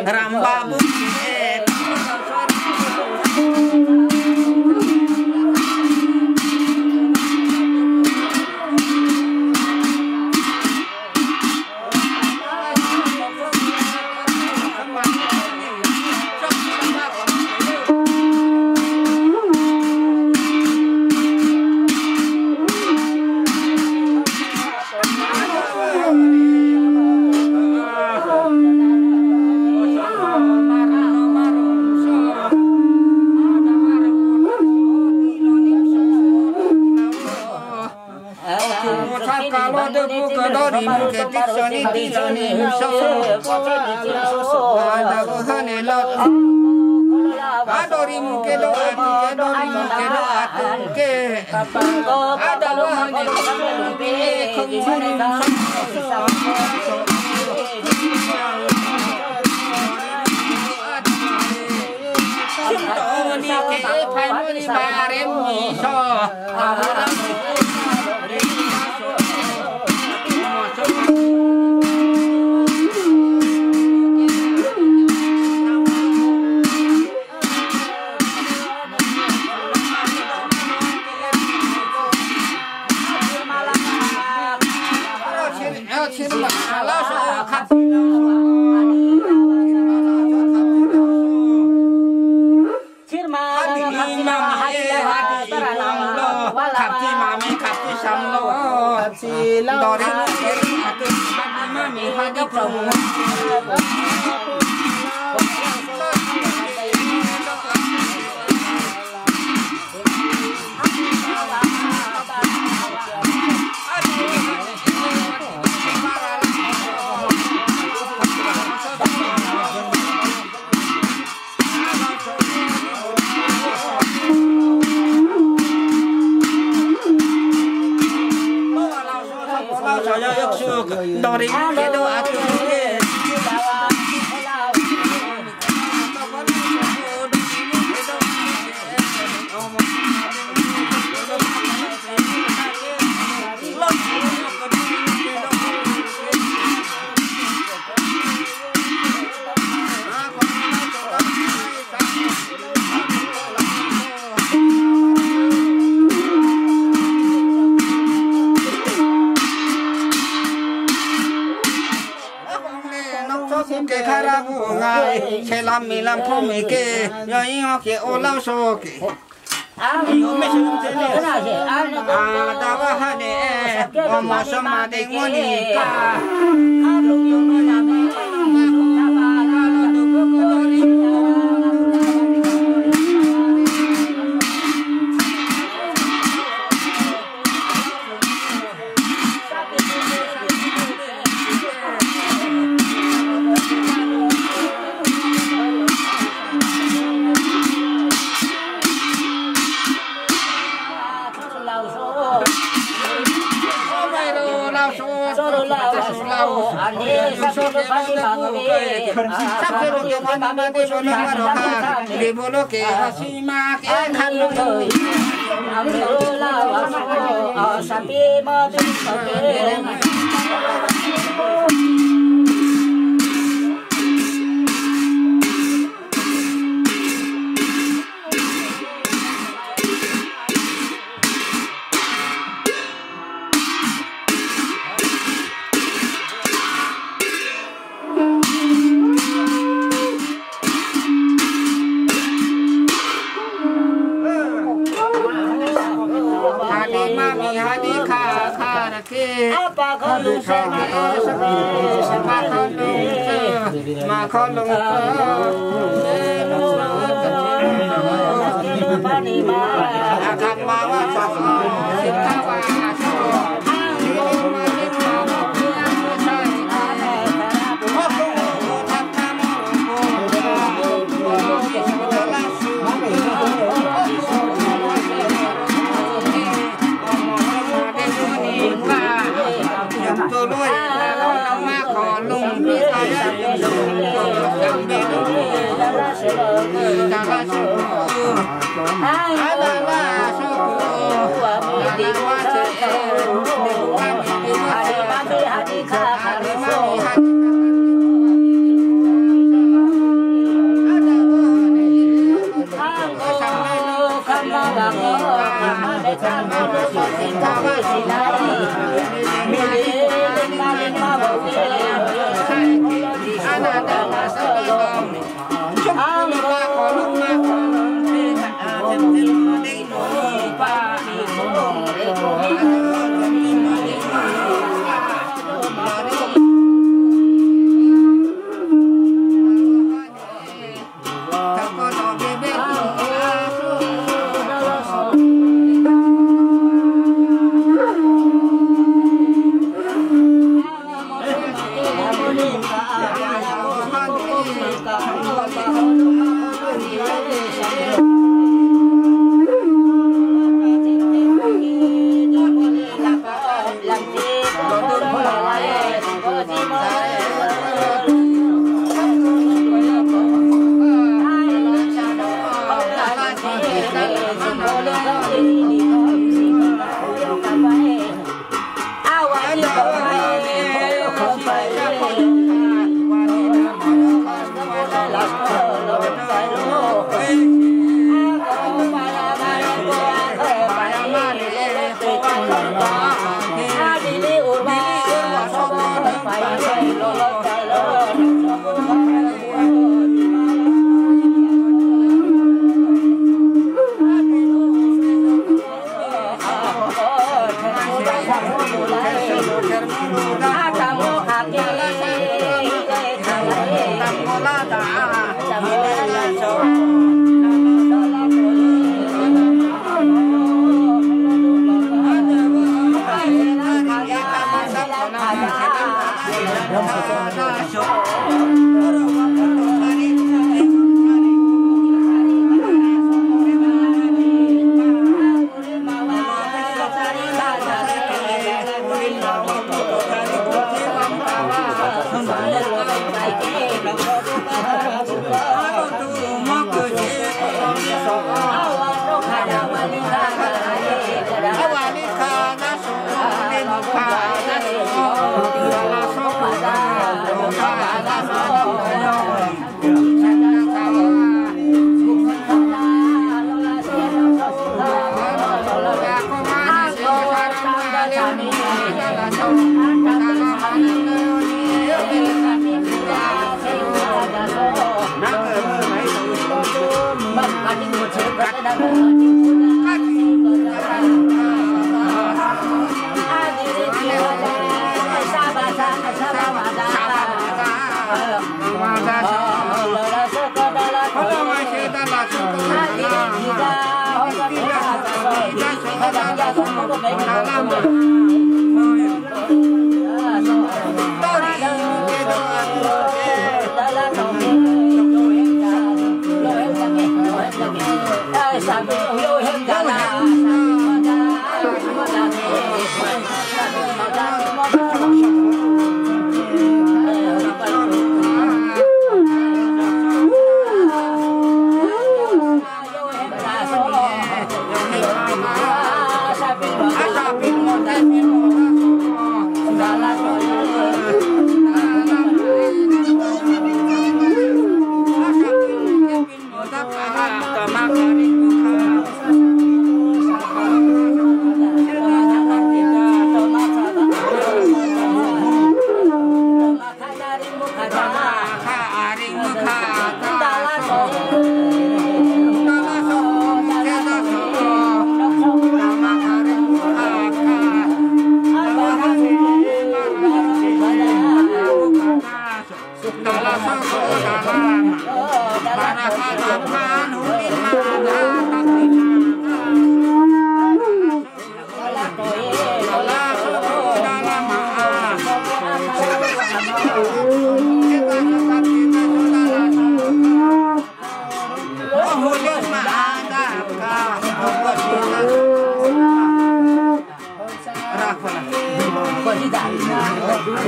Rambabu milam thome ke yai ho ke olau so ke yo me shum te le da ba ha ne o ma so ma de ngoni ka ha lu yo no na me da ba la do ko ko ri बोलो के हसी माँ के खालो Hãy subscribe cho kênh Ghiền Mì Gõ để không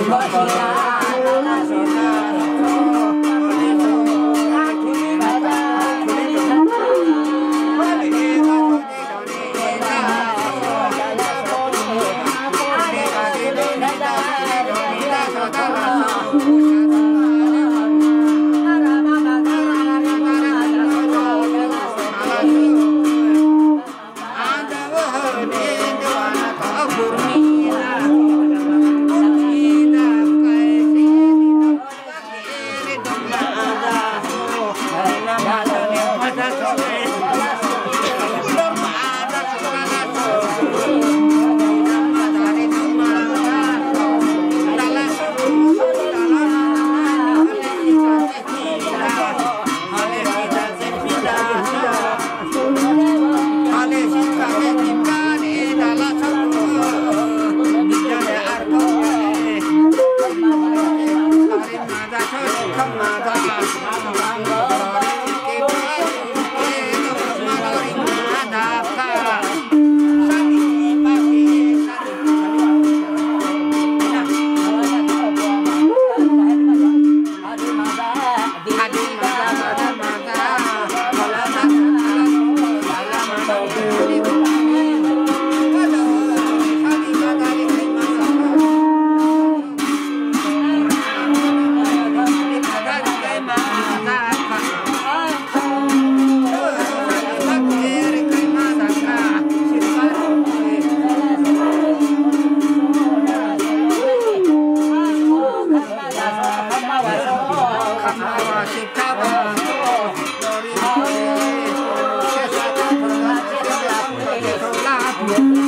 bỏ lỡ Hãy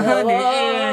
subscribe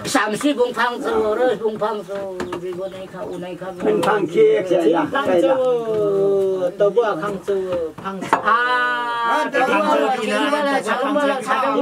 Samsi bung phang su rồi bung phang su đi bên này khâu này khâu bung phang kia phang su tàu bua phang su à tàu bua kia là sang bua sang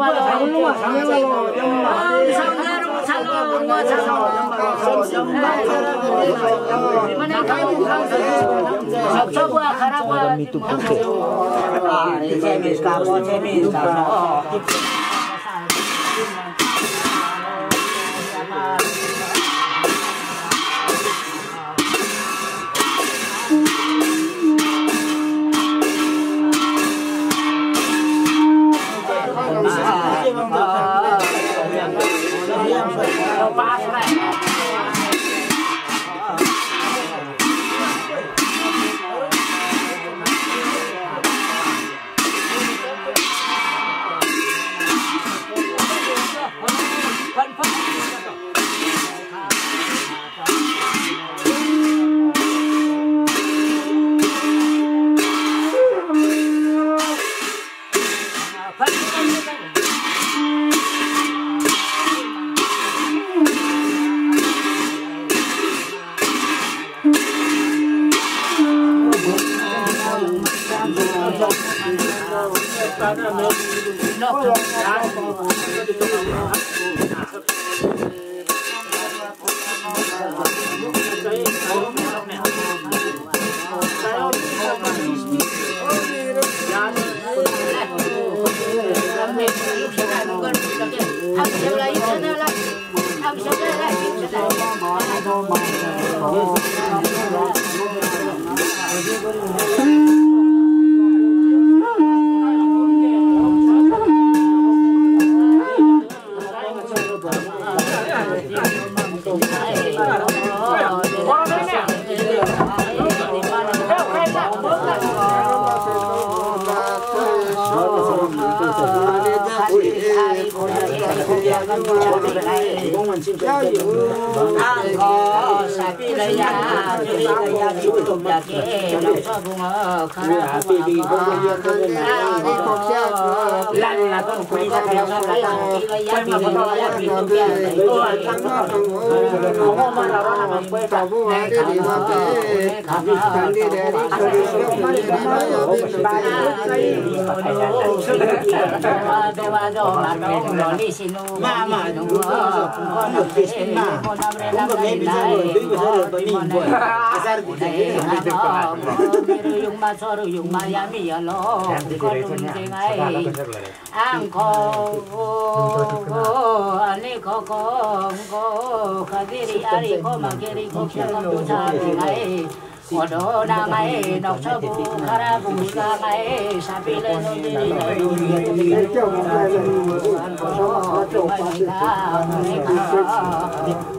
Odo namai dok sabu karabu namai sapile nudi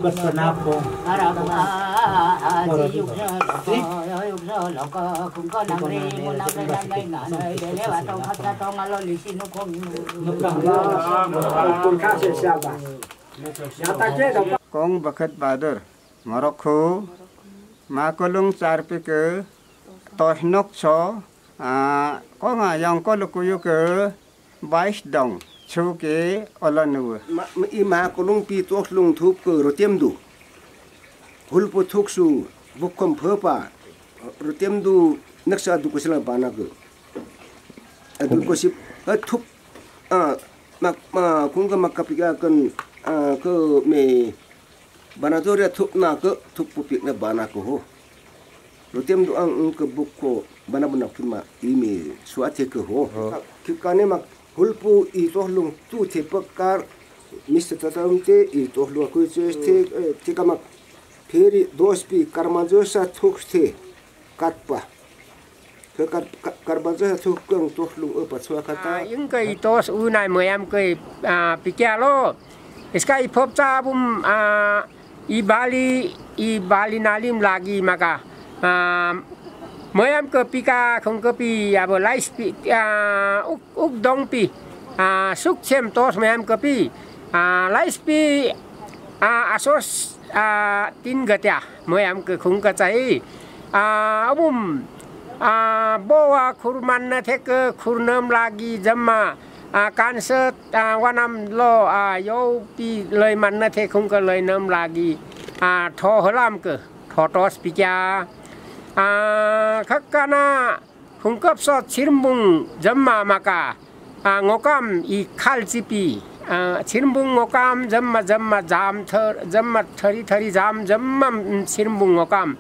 bersenapung Kong Bakat Bader Morocco Makolung Sarpike Tohnok So Kong Yang Kolukuyu ke Bais Dong Chuke Olanu Makolung Pi Tohlung Tuk Rotemdu Hulpo Tuksu Bukom Purpa Rotemdu Naksa Dukusila Banaku Adukosip Tuk Kunga Makapika kan ke me Banatoria tuk na ke tuk pupik na banaku ho Rotem do ang ke buko bana firma imi suate ke ho Kikane mak hulpu I tohlung tu te pakar Mr. Tatamte I tohlung aku te kamak Peri dospi karmajosa tuk te katpa Karbajosa tuk kang tohlung apa suakata Yung kay tos unay mayam kay pikyalo Iskai pop cabum I Bali nalim lagi maka mayam ke pika kong ke pi abo lais pi uk dong pi suk chem tos mayam ke pi lais pi asos tin gatia mayam ke kong ke cai abum bawa kurman na tek kurnam lagi jama cancer wanam lo yo pi loi man na the khung ka loi nam lagi tho hlam ke tho tos picha khakana khung kap so chirmbung jamma maka ngokam I khal chipi chirmbung ngokam jamma jam thar jamma thari jam jamma chirmbung ngokam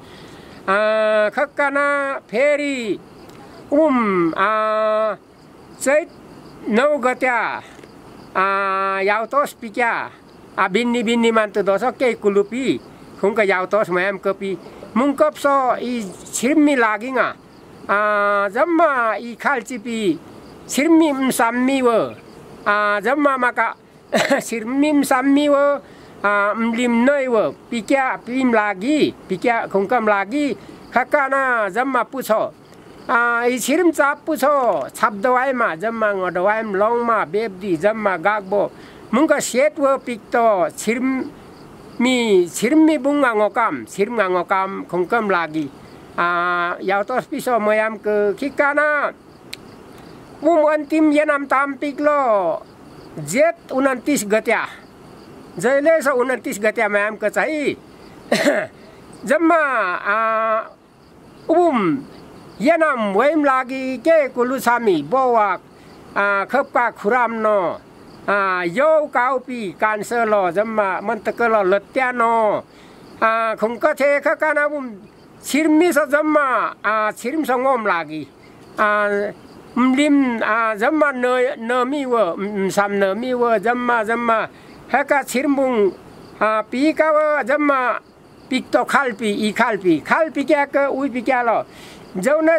khakana pheri chait no gatia yautos picha binni mantu dosa ke kulupi khungka yautos mayam kopi mungkap so I chirmi lagi nga jamma I khalchipi chirmi sammi wo jamma maka chirmi sammi wo mlim noi wo picha pim lagi picha khungkam lagi khakana jamma pucho I chirim chap pucho chap dawai ma jamma ngodawai long ma bebdi jamma gagbo mungka set wo pikto chirim mi bunga ngokam khongkam lagi yautos piso mayam ke kikana antim yenam tampik lo jet 29 gatia jaile so 29 gatia mayam ke chai jamma Yanam waim lagi ke kulusami bawak khapka khuram no yo kaupi cancer lo jamma mantakalo latiano khungka the khakana chirmi sa jamma chirim sangom lagi mlim jamma nami wo sam nami wo jamma haka chirmbung pika wo jamma pikto khalpi kya ke ui pikya lo Jauna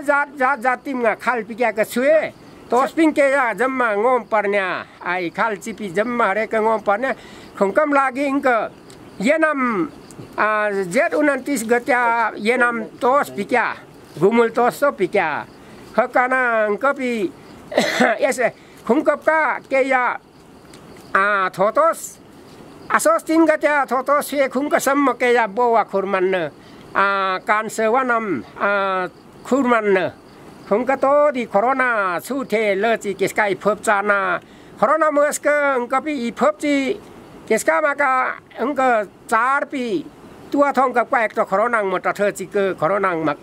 jatim nga khal pikya ka suye tosping ke ya jamma ngom parnya ai khal chipi jamma re ka ngom parnya khongkam lagi ingka yenam jet 29 gatia yenam tos pikya gumul tos so pikya hakana ngkapi ese khongkap ka ke ya thotos asos tin gatia thotos ye khungka samma ke ya bowa khurman cancer wanam kurman khungka to di corona sute lechi keskai phopchana corona muska ngkapi I phopchi keska maka engka charpi tua thong ka kwek to corona mata thechi ke corona mak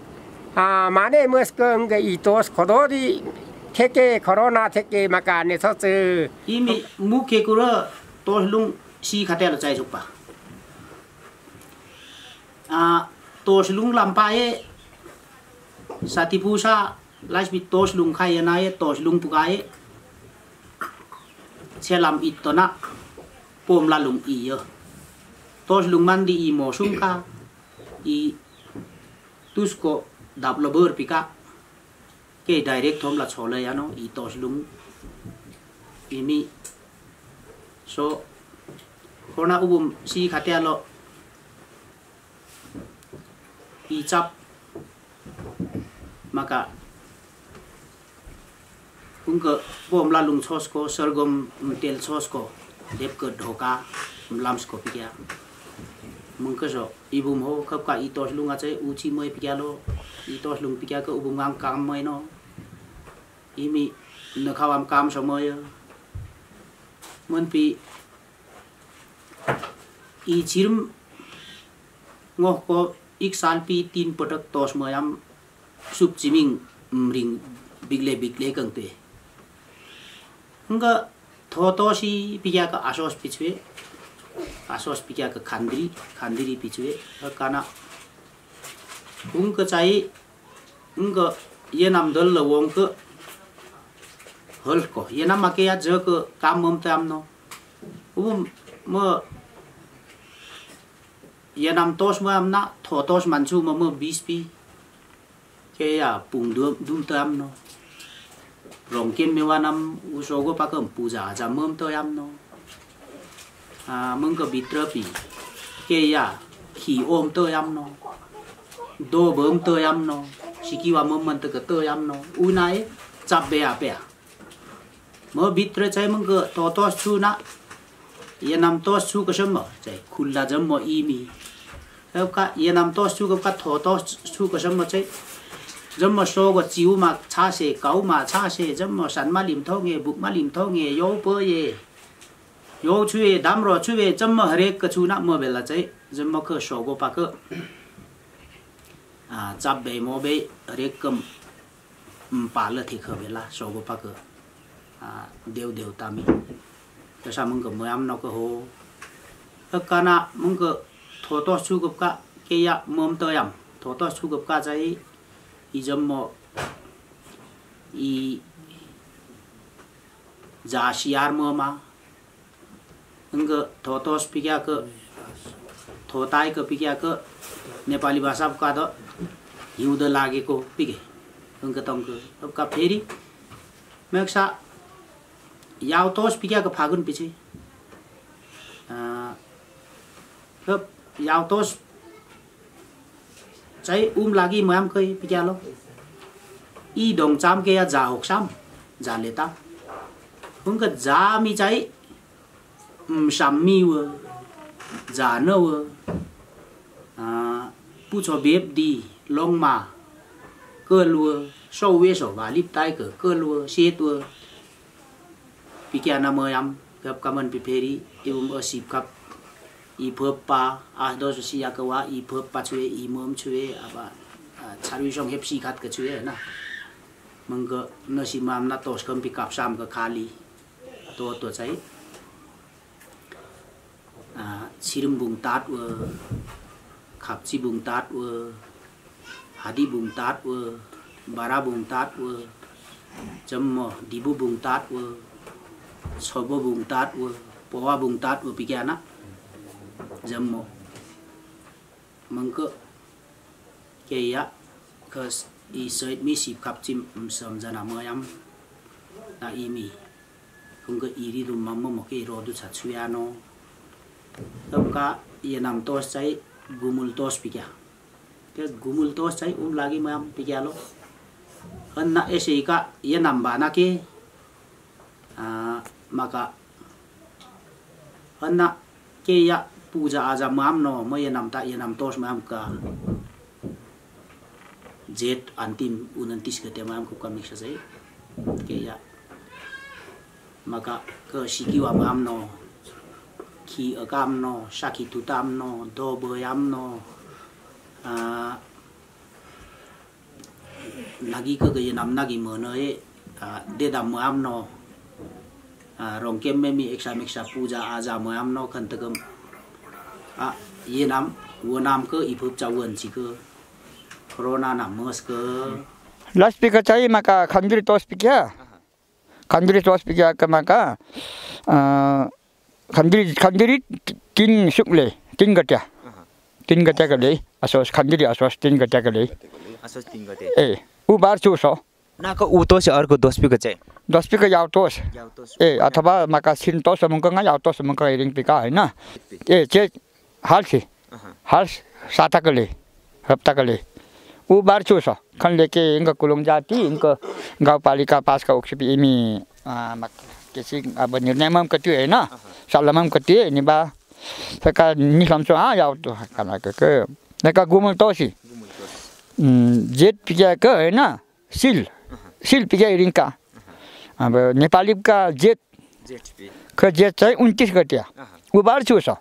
mane muska ngga I tos khododi theke corona theke maka ne soche imi muke kura toslung si khatel chai supa toslung lampaye Sati pusa las bi toslung kaya naye toslung pukaye selam itona pom lalung iyo toslung mandi I mosungka I tusko đạp là bơ pika cái direct thom là số này nó ý to lung ini so corona ubum si khatia lo i chap maka ungka bom la lung chos ko sorghum tel chos ko dep ko dhoka lam ko pika mungka so ibum ho khap ka i to lung a che uchi moi pika lo i to lung pika ko ubum ngang kam moi no imi na khawam kam so moi mon pi i chirum ngoh ko ik sal pi tin patak tos mayam sup chiming ring bigle kang te nga thoto si pia ka asos pia ka khandiri pichwe kana ung ka chai nga yenam dal la wong ka hol ko yenam ma ke ya je ka kam mom tam no mo yenam tos mo am na thotos manchu mo bispi ke ya pung dum tam no rong kem me wanam usogo pakam puja jamam to yam no mong ka bitra pi ke ya khi om to yam no do bom to yam no siki wa mom man to yam no unai chap be a mo bitra chai mong ka thotos chu na yenam tos chu ka sam chai khulla jam mo imi ka yenam tos chu ka thotos chu ka sam chai jam mo so go chiu ma cha se kau ma cha se jam mo san ma lim tho nge buk ma lim tho nge yo po ye yo chue dam ro chue jam mo hare ka chu na mo bela chai jam mo ka so go pa ka chap be mo be hare kam pa la thi kha bela so go pa ka dew ta mi ta sa mong ka mo am no ka ho ka na mong ka tho to chu go ka ke ya mom to yam tho to chu go ka chai i jam mo i ja siar mo ma enga thotos pikya ka thotai ka pikya ka Nepali भाषा का त हिउँद लागेको PK enga tong ka फेरि मेक्सा याव तोस पिक्या का फागुन पिछे याव तोस चाहिँ लागि मयाम कै पिक्या लो ई डोङ चाम के या जा होक्साम जा लेता उनका जामी चाहिँ साम्मी व जान व पुछो बेब दी लोङमा कलव सौवे सौ वालिप ताइ कलव सेत व पिक्या ना मयाम गप कमन पिफेरी एवं असिप cup i papa do si ya ka i papa chue i mom chue aba charu song hep si khat ka chue na mangga na si mam na tos kam pikap sam ka khali to chai chirim bung tat wa khap chi bung tat wa hadi bung tat wa bara bung tat wa jammo dibu bung tat wa sobo bung tat wa powa bung tat wa pikya na jammo mangko keya cause I said mi sip kap chim sam jana mayam na imi kungko iri rum mammo mo ke rodu cha chuano tamka yenam tos chai gumul tos pikya ke gumul tos chai lagi mayam pikya lo anna ese ka yenam bana ke maka anna keya पूजा आजा माम no म yenam tos mam ka jet antim 29 gate mam ko kamik sai ke ya maka ke sikiwa mam no ki akam no saki tutam no do boyam no nagi ke yenam nagi mono e de dam mam no rong kem me mi eksa पूजा आजा mam no kan tegam ये नाम वो नाम के इपुप चावन चिके corona नाम मस के last पिका चाहिए मका खंजरी तोस पिक्या के मका खंजरी तीन गट्या के ले असोस खंजरी असोस 3 गट्या के ले असोज 3 गते ए उ बार चुसो नाको उतोस अर्को 10 पिका चाहिँ 10 पिका याउतोस ए अथवा माका सिनतोस मुंका याउतोस मुंका रिङ पिका हैन ए चे हालसी हाल साताकले हप्ताकले उ बार चुसो खनले के इंग कुलुङ जाति इंग गाउँपालिका पासका ओक्सिपि इमी केसी अब निर्णयमा कति हैन सल्लाहमा कति निबा सका निसम्सो याउतो kana के नका गुमल तोसी जेट पिका के हैन सिल पिका रिङका अब नेपालीका जेट ख जेट चाहिँ 29 गते उ बार चुसो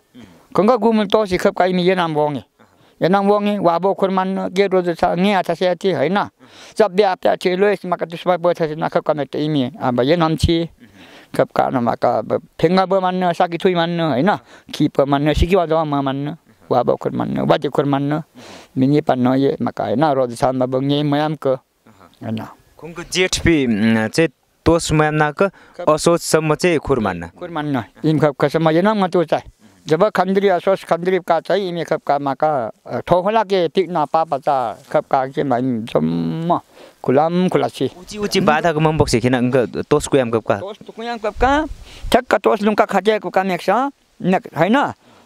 कंगा गुमल तोसी खप काइमी येनाम वंगे वाबो खुरमान के रोज छ नि आथा सेति हैन सब ब्याप्या थिलोस मका त्यसमा बछ न खप कमेट इमी अब येनाम छि खप कान मका फेंगा ब मान साकी थुइ मान हैन किप मान सिकी वाजवा मान वाबो खुरमान वाजे खुरमान मिनि पन ये मका हैन रोज छ म बंगे मयाम क हैन खुंको जेठपी चाहिँ तोस मयामनाक असोज सम्म चाहिँ खुरमान इम खप कसम येनाम म तो चाहिँ जब खंद्री असोस खंद्री का चाहिँ इमे खप का माका ठोहला के तिकना पापा खप का के म जम्म खुलाम खुलासी उची बाधाको मम बक्से किन अंग तोस कुयाम कप का ठक्क तोस लुङका खाटे को काम एक्सा हैन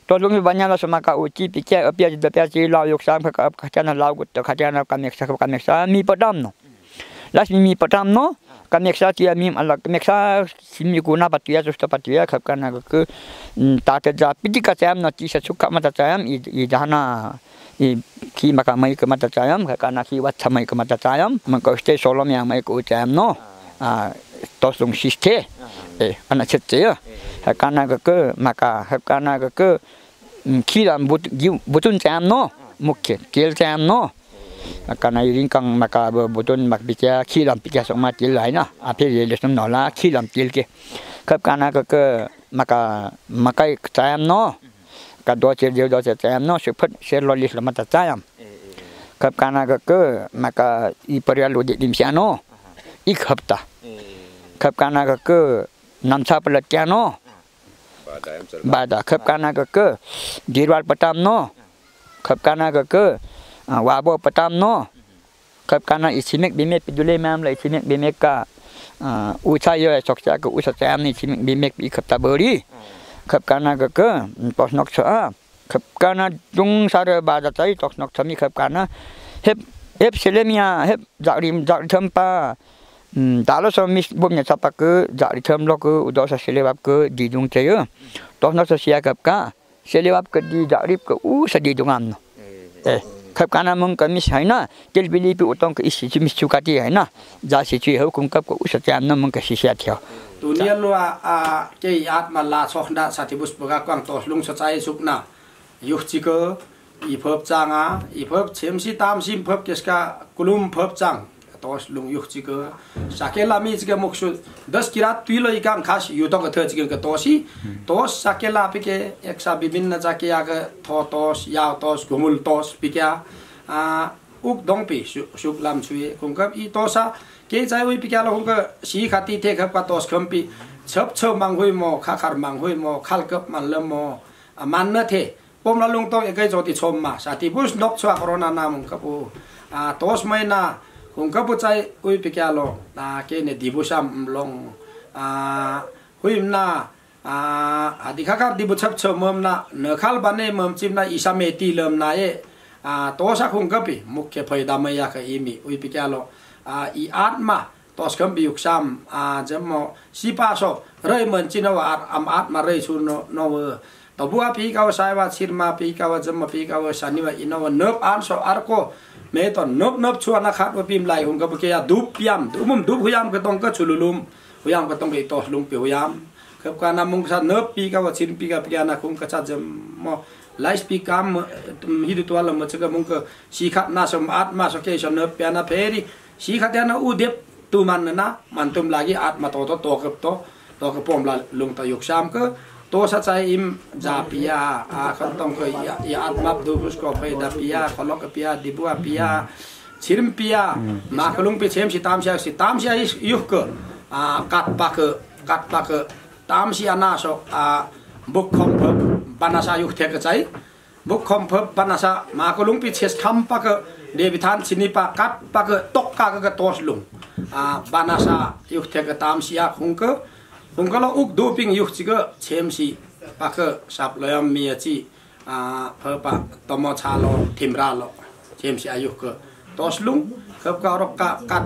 तोस लुङी बन्याला समाका उची पिके अपिया दपिया छि लाउ योक्साम का खटाना लाउ गुत खटाना काम एक्सा मी पटाम नो लास मी पटाम नो कनेक्सा तिया मिम अलग कनेक्सा सिमी गुना पतिया जस्तो पतिया खपकाना क ताते जा पिटिका चाम नति सुखा मत चाम इ जाना इ की मका मै क मत चाम खकाना की वात मै क मत चाम म क स्टे सोलम या मै को चाम नो तोसुङ सिस्थे ए अना छचे खकाना क मका खकाना क खिराम बुतुन चाम नो मुख्य तेल चाम no kana ringkang maka botun mak bica khilam pica sok matil haina ape lesum nola khilam til ke kap kana ke maka makai chayam no ka do che chayam no sephat ser lolis lamata chayam kap kana ke maka I parialu di dimsiano ik hapta kap kana ke namsa palatyano bada kap kana ke dirwal patam no kap kana ke वाबो पटाम नो कब काना इसिमेक बिमेक पिदुले ma'am ला इसिमेक बिमेक का उछा यो सोक्चा को उछा चाम नि इसिमेक बिमेक बि खपता बडी कब काना क पसनक छ कब काना दुङ सारे बाजा चाहिँ तक्नक छमी कब काना हेप सेलेमिया हेप जारी थम्पा दालो समिस बोम्ने छपाक जारी थम लोक उदस सेलेबाप क दिजुङ चाहिँ तक्नक छ सिया कब का सेलेबाप क दि जारी क उ सदि दुङाम नो ए खप काना मंग कमिस हैन तेल बिली पे उतंग क इसी मिस चुकाती हैन जा सिचि हो कुंकप को उस चाम न मंग क सिसिया थियो दुनिया लो के आत्मा ला सोखना साथिबुस बगा क्वांग तोसलुङ सचाइ सुकना युखचिक इफप चाङा इफप छेमसी तामसी फप केसका कुलुम फप चाङ तोसलुङ युखचिक साकेला मिजके मुक्सु 10 किरात तुइलो इकाम खास युतक थचिक क तोसी तोस साकेला पिके एकसा विभिन्न जाकिया क थोतोस यातोस घुमुल तोस पिक्या उक दोंपि सुकलाम छुए कुंकप इ तोसा के चाहिँ उइ पिक्या ल हुंक सी खाती थे खप का तोस खम्पि छप छ मांगहुइ मो खाखार मांगहुइ मो खालकप मानलम मो मान्न थे पोमला लुङ त एकै जोति छोममा साथी बुस नप छ कोरोना नाम कपु तोस महिना हुंकपु चाहिँ उइ पिक्यालो के ने दिबुसाम लोङ हुइमना आदिखाकार दिबु छप छ ममना नखाल बने ममचिमना इसामेति लमना ए तोसा हुंकपि मुख्य फाइदा मया क इमी उइ पिक्यालो इ आत्मा तोसकम बियुक्साम जम्मो सिपासो रै मनचिनो आम आत्मा रै छु नो तबुआ पिकाव सायवा छिरमा पिकाव जम्म पिकाव सानिवा इनव नप आन्सो अर्को मे त नप छुना खात पिम लाई हुंगा बके या दुप पियाम दुमुम दुप हुयाम क तंक छुलुलुम हुयाम क तंक तोसलुम पे हुयाम खप काना मुंगसा नप पिकाव छिन पिका पियाना कुम कचा जम्म लाइस पिकाम हिदु तवाल मचक मुंग सिखा नासम आत्मा सके सन प्याना फेरि सिखा त्याना उदेप तु मानना मानतुम लागि आत्मा तो कप पोमला लुङ त युक्साम क तोसा चाहिँ इम जापिया खतम क या आत्मा दुबुसको फैदा पिया खलक पिया दिबुआ पिया छिरम पिया माखलुङ पे छेम सितामसिया युक काटपाक तामसिया नासो बुखम बनासा युक थेक चाहिँ बुखम बानासा माखलुङ पे छेस खम्पाक เดวิทันชินิปะกัดปะกตกกะกะตอสลุงบานาซายุคเทกตามสิอาคงก็เราอุกดูปิงยุคจิกเชมซีปะกสับเลยมีจีเพอปะตมชาโลทิมราโลเชมซีอายุก็ตอสลุงกับกะรกะกัด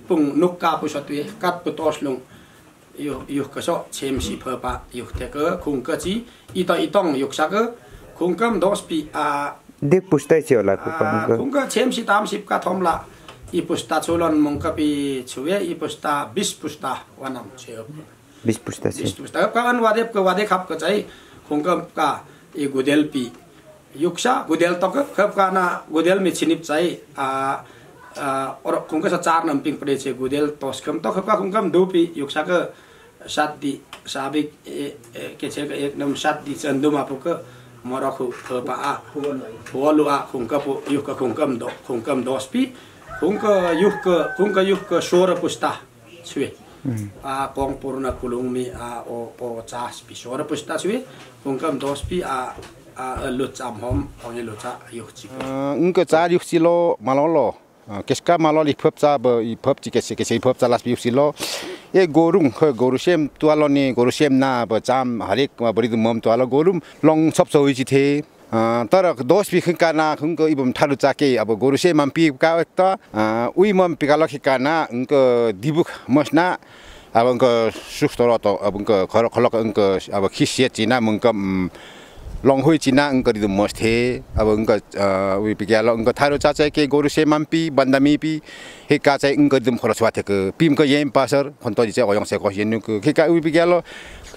ปุงนุกกาปุชตุยกัดปุตอสลุงยุคก็โซเชมซีเพอปะยุคเทกคงก็จีอีตองยุคสักคงก็ดอสปีदेख पुस्ता थियो होला कुंका छेम सिताम सिपका थोमला इ पुस्ता चोलन मंकपि छुवे इ पुस्ता 20 पुस्ता वनम छे 20 पुस्ता छे 20 पुस्ता का अनवादेप का वादे खप का चाहिँ कुंका का इ गुदेल पि युक्सा गुदेल तक खप का ना गुदेल में छिनिप चाहिँ और कुंका सा 4 नम्पिङ परे छे गुदेल तोस्कम त खप का कुंकम दुपि युक्सा का सातदी साबिक के छे एक नम सातदी चन्दुमा पुक मरखु फपा हुलुआ खुंकपु युक खुंकम दोस्पी खुंक युक सोर पुस्ता छुए पोंग पूर्ण कुलुंगमी ओ चास पि सोर पुस्ता छुए खुंकम दोस्पी लुचाम हम ओने लुचा युक छि उनको 4 युक सिलो मालोलो केसका मालोली फपचा ब फप छि केसे फपचा लास युक सिलो ए गोरुङ गोरुसेम तुवालोनी गोरुसेम ना अब चाम हरेक बडी मम तुवालो गोरुम लङ सब सौइछि थे तर दोष बिखकाना खुंको इबम थारु चाके अब गोरुसे मम्पी का त उइ मम पिकालो खिकाना उनको दिबुख मसना अब उनको सुख तरो त अब उनको खलक उनको अब खिसिया चिना मुंको लङ होइ चिना उनको दिदु मस्थे अब उनको उइ पिकालो उनको थारु चाचे के गोरुसे मम्पी बन्दमी पि हेका चाहिँ उनको दिम खरस वाथेको पिमको येम पासर खन्तोजि चाहिँ अयंसे कसिनुको हेका उइ पिकालो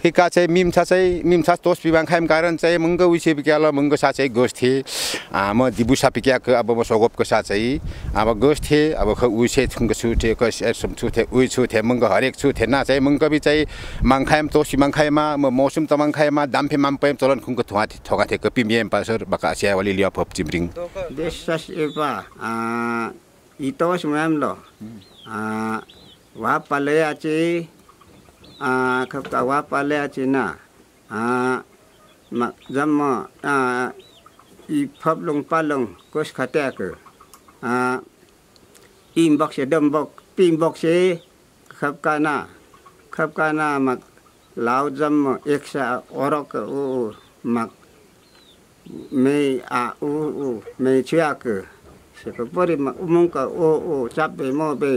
हेका चाहिँ मिमछा तोस बिबाङ खाइम कारण चाहिँ मंगो उइसे पिकालो मंगो सा चाहिँ गोस्थे म दिबुसा पिकाको अब म सगपको सा चाहिँ अब गोस्थे अब ख उइसे थुंगो सुथे क सम सुथे उइ सुथे मंगो हरेक सुथे ना चाहिँ मंगो बि चाहिँ माङखाइम तोस बिबाङखाइमा म मौसम तमाङखाइमा दाम्फे मामपम चलन खुंगो थोगा थेको पिम येम पासर बका स्यावली लिया फप चिब्रिङ देशस एपा इतोस मैमलो वा पले आचे खपका वा पले आचे ना जम इ फपलुङ पालुङ कोस खत्याक इम बक्से दम बक पिम बक्से खपका ना मक लाउ जम एकसा औरक ओ मक मे मे छ्याक सेपरि उमंका ओ चापे मोबे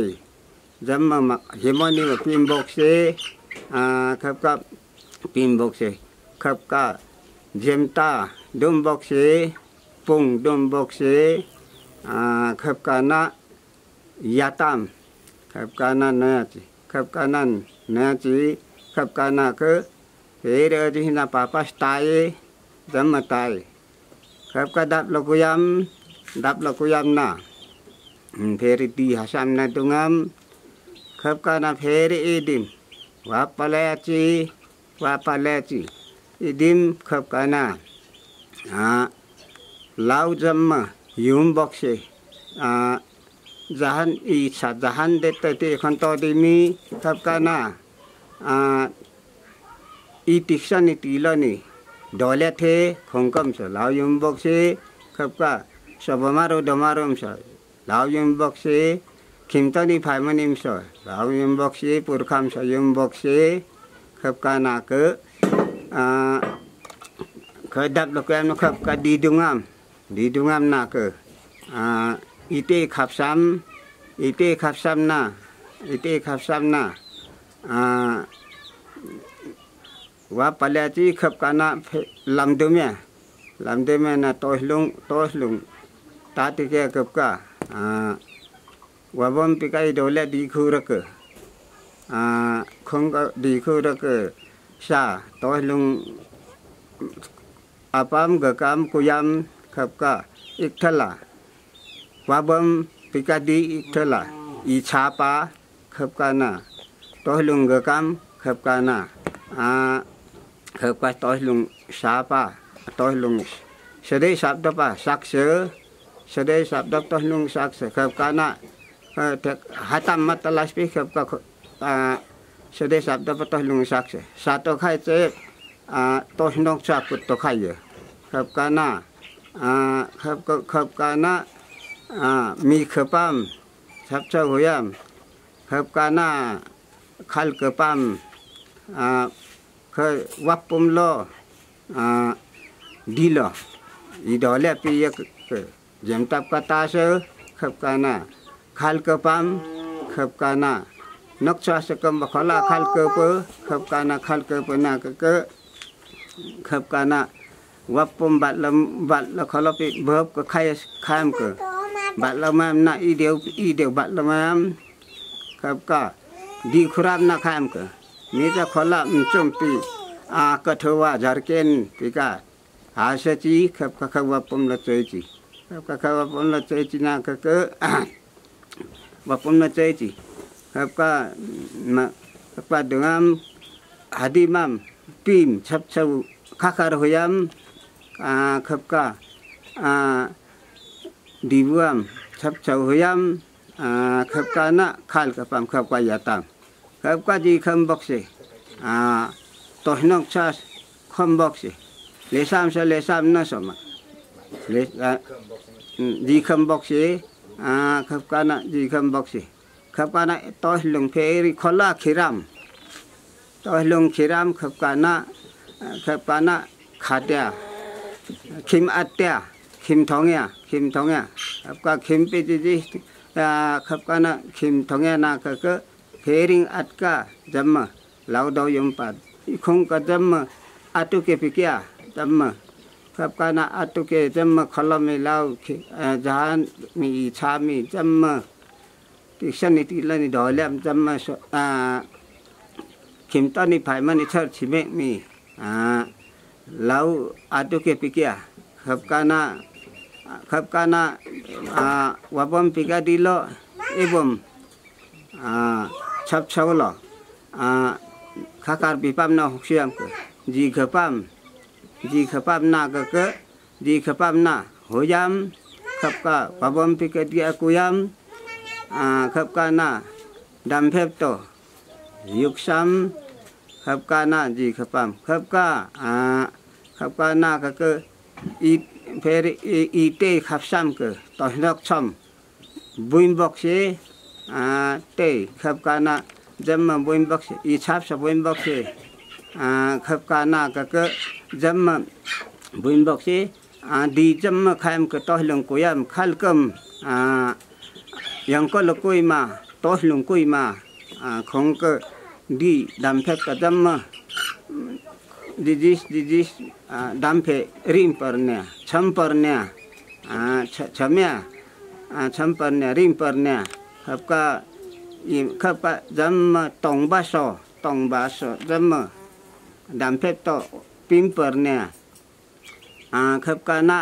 जम्मा हेमनी पिम बक्से खपका पिम बक्से खपका जेमता डम बक्से पुंग डम बक्से खपका ना याताम खपका ना नयाची खपका ना नयाची खपका ना के फेर अजिना पापास ताए जम्मा ताए खपका दाप लकुयाम ना फेरि दी हसाम ना दुंगम खपका ना फेरि इदिम वापलाची इदिम खपका ना लाउ जम्मा युम बक्से जहान इच्छा जहान देते ते खन्तो दिमी खपका ना इतिक्सा नि तिलनी डोले थे खोंकम छ लाउ युम बक्से खपका सबमारो दमारोम छ लाउ युम बक्से खिमतनी फाइमनिम छ लाउ युम बक्से पुरखाम छ युम बक्से खपका नाक खदाप लकयाम खपका दिदुङाम नाक इते खपसाम ना वा पल्याची खपका ना लमदुमे ना तोसलुङ तातिके खपका वबम पिकाई डोले दिखुरक खंग दिखुरक सा तोसलुङ अपम गकाम कुयाम खपका इक्थला वबम पिकादी इक्थला इछापा खपका ना तोसलुङ गकाम खपका ना खपका तोसलुङ सापा तोसलुङ सदै शब्द पा साक्ष सदै शब्द तोसलुङ साक्ष खपका ना हाताम मतलास पे खपका सदै शब्द पा तोसलुङ साक्ष सातो खाइ चाहिँ तोसनोक चाकुत तो खाइए खपका ना มีขปั๊มชับเจ้าหัวยามครับกาหน้าขัลกปั๊มเคยวับปุ่มล้อดีล้ออีดอเล่ปียกเจมตับกตาเสือครับกาหน้าขัลกปั๊มครับกาหน้านกชาสกมบขลาขัลกเปครับกาหน้าขัลกเปนาก็ครับกาหน้าวับปุ่มบัดละขลาปีเบิบก็ใครข้ามก็บัดละแม่น่ะอีเดียวบัดละแม่ครับก็ดีครามน่ะข้ามก็มีแต่ขลามันจมปีก็เทว่าจาร์เกนปีกาหาเสจีครับก็วับปุ่มละเจจีครับก็วับปุ่มละเจจีน่ะก็วับปุ่มละเจจีครับก็dengan hadimam pim chap chau khakar hoyamครับก็dibuam chap chau hoyamครับก็นะkhal kapamครับก็ยาตามครับก็ดีคำบอกสิตัวน้องชาคำบอกสิเลสามน่ะสมัเลดีคำบอกสิครับก็นะดีคำบอกสิครับก็นะตัวลงเพริขลาขิรามตัวลงขิรามครับก็นะขาดยาขิมอัดยาขิมทองยาครับก็ขิมไปจีครับก็นะขิมทองยานะก็เพริงอัดก็จำมาเหลาดอยมปัดคงก็จำมาอัตุเกปิกยาจำมาครับก็นะอัตุเกจำมาขลามเหลาจานมีชามีจำมาที่ฉันนี่ละนี่ดอยเล่มจำมาขิมตอนนี้ภายมันนี่เชิดชิเมมีเหลาอัตุเกปิกยาครับก็นะวับมปิกาดีโลเอบมชับเช้าหล่อข้าการปีปั๊มน่ะหกเชียมก็จีขปั๊มน่ะก็จีขปั๊มน่ะหัวยามครับก็วับมปิกาดีอากุยามครับก็น่ะดำเพบโตยุกซ้ำครับก็น่ะจีขปั๊มครับก็น่ะก็อีเตะขับซ้ำก็ต่อยนักซ้ำบุญบอกเสเตะขับกานะจำมาบุญบอกเสอีชับสบุญบอกเสขับกานะก็จำมาบุญบอกเสดีจำมาขายมก็ต่อยลงกุยามขัลกมยังก็ลกุยมาต่อยลงกุยมาคงก็ดีดำเพชรก็จำมาดิดำเพริมปร์เนี่ยช้ำปร์เนี่ยช้ำเนี่ยช้ำปร์เนี่ยริมปร์เนี่ยครับก็จำมาตองบาสจำมาดำเพชรต่อปิมปร์เนี่ยครับก็น่ะ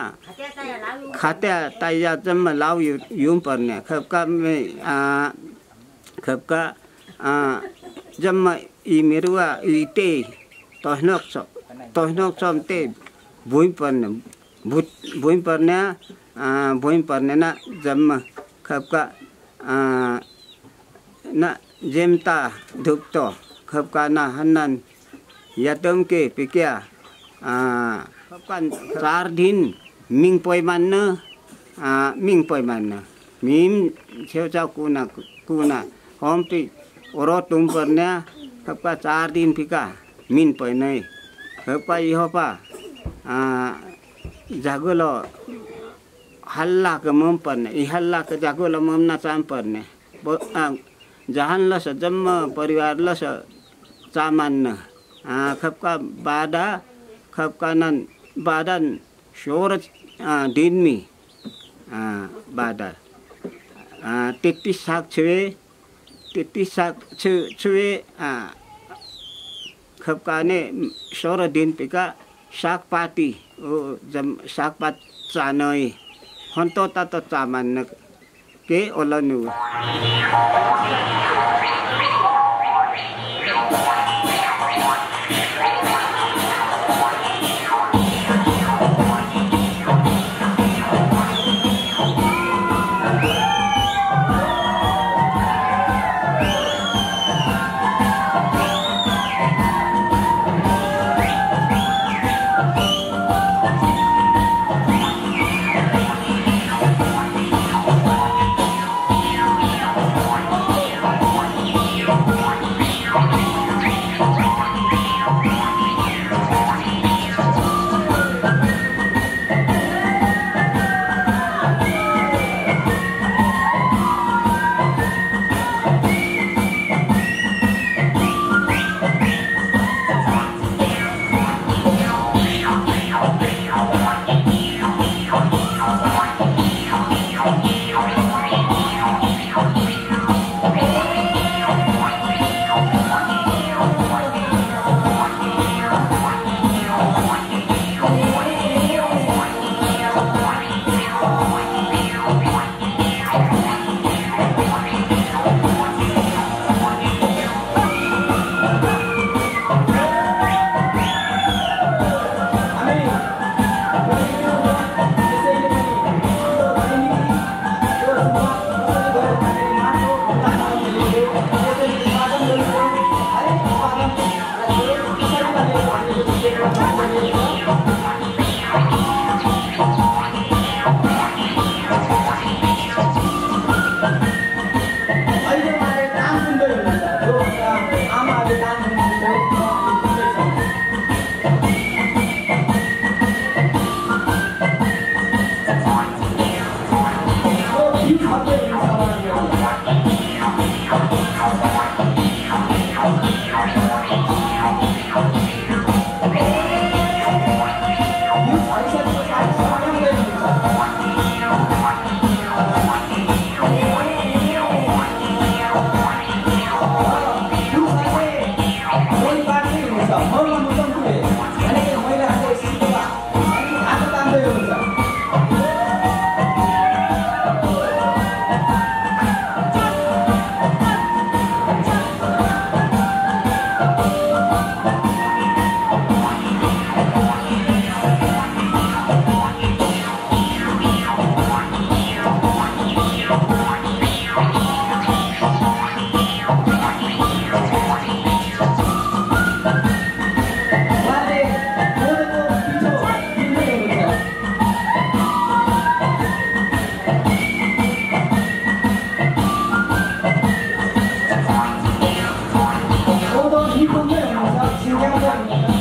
ขาเตะตายาจำมาเล่าอยู่ยุมปร์เนี่ยครับก็ไม่ครับก็จำมาอีมิรัวอีเตตัวนักซ้อมเตะบุญปนนะจำมาครับก็นะเจมตาดุกโตครับก็นะฮันนันยาต้มเกปิเกียครับก็สารดินมิงปอยมันนะมิมเชี่ยวเจ้ากูนะหอมปีโอรสตุมปนเนี่ยครับก็สารดินพิกามินปอยนี่ครับก็ยี่ห้อป้าjago lo halla ke mempan halla ke jago lo memna sampan ne jahan lo sejam परिवार lo se caman ne khap ka bada khap kanan badan shor din mi bada titi sak chwe khap ka ne shor din pika sak pati jam sak pat sanoi honto tato caman ke olanu 新疆的。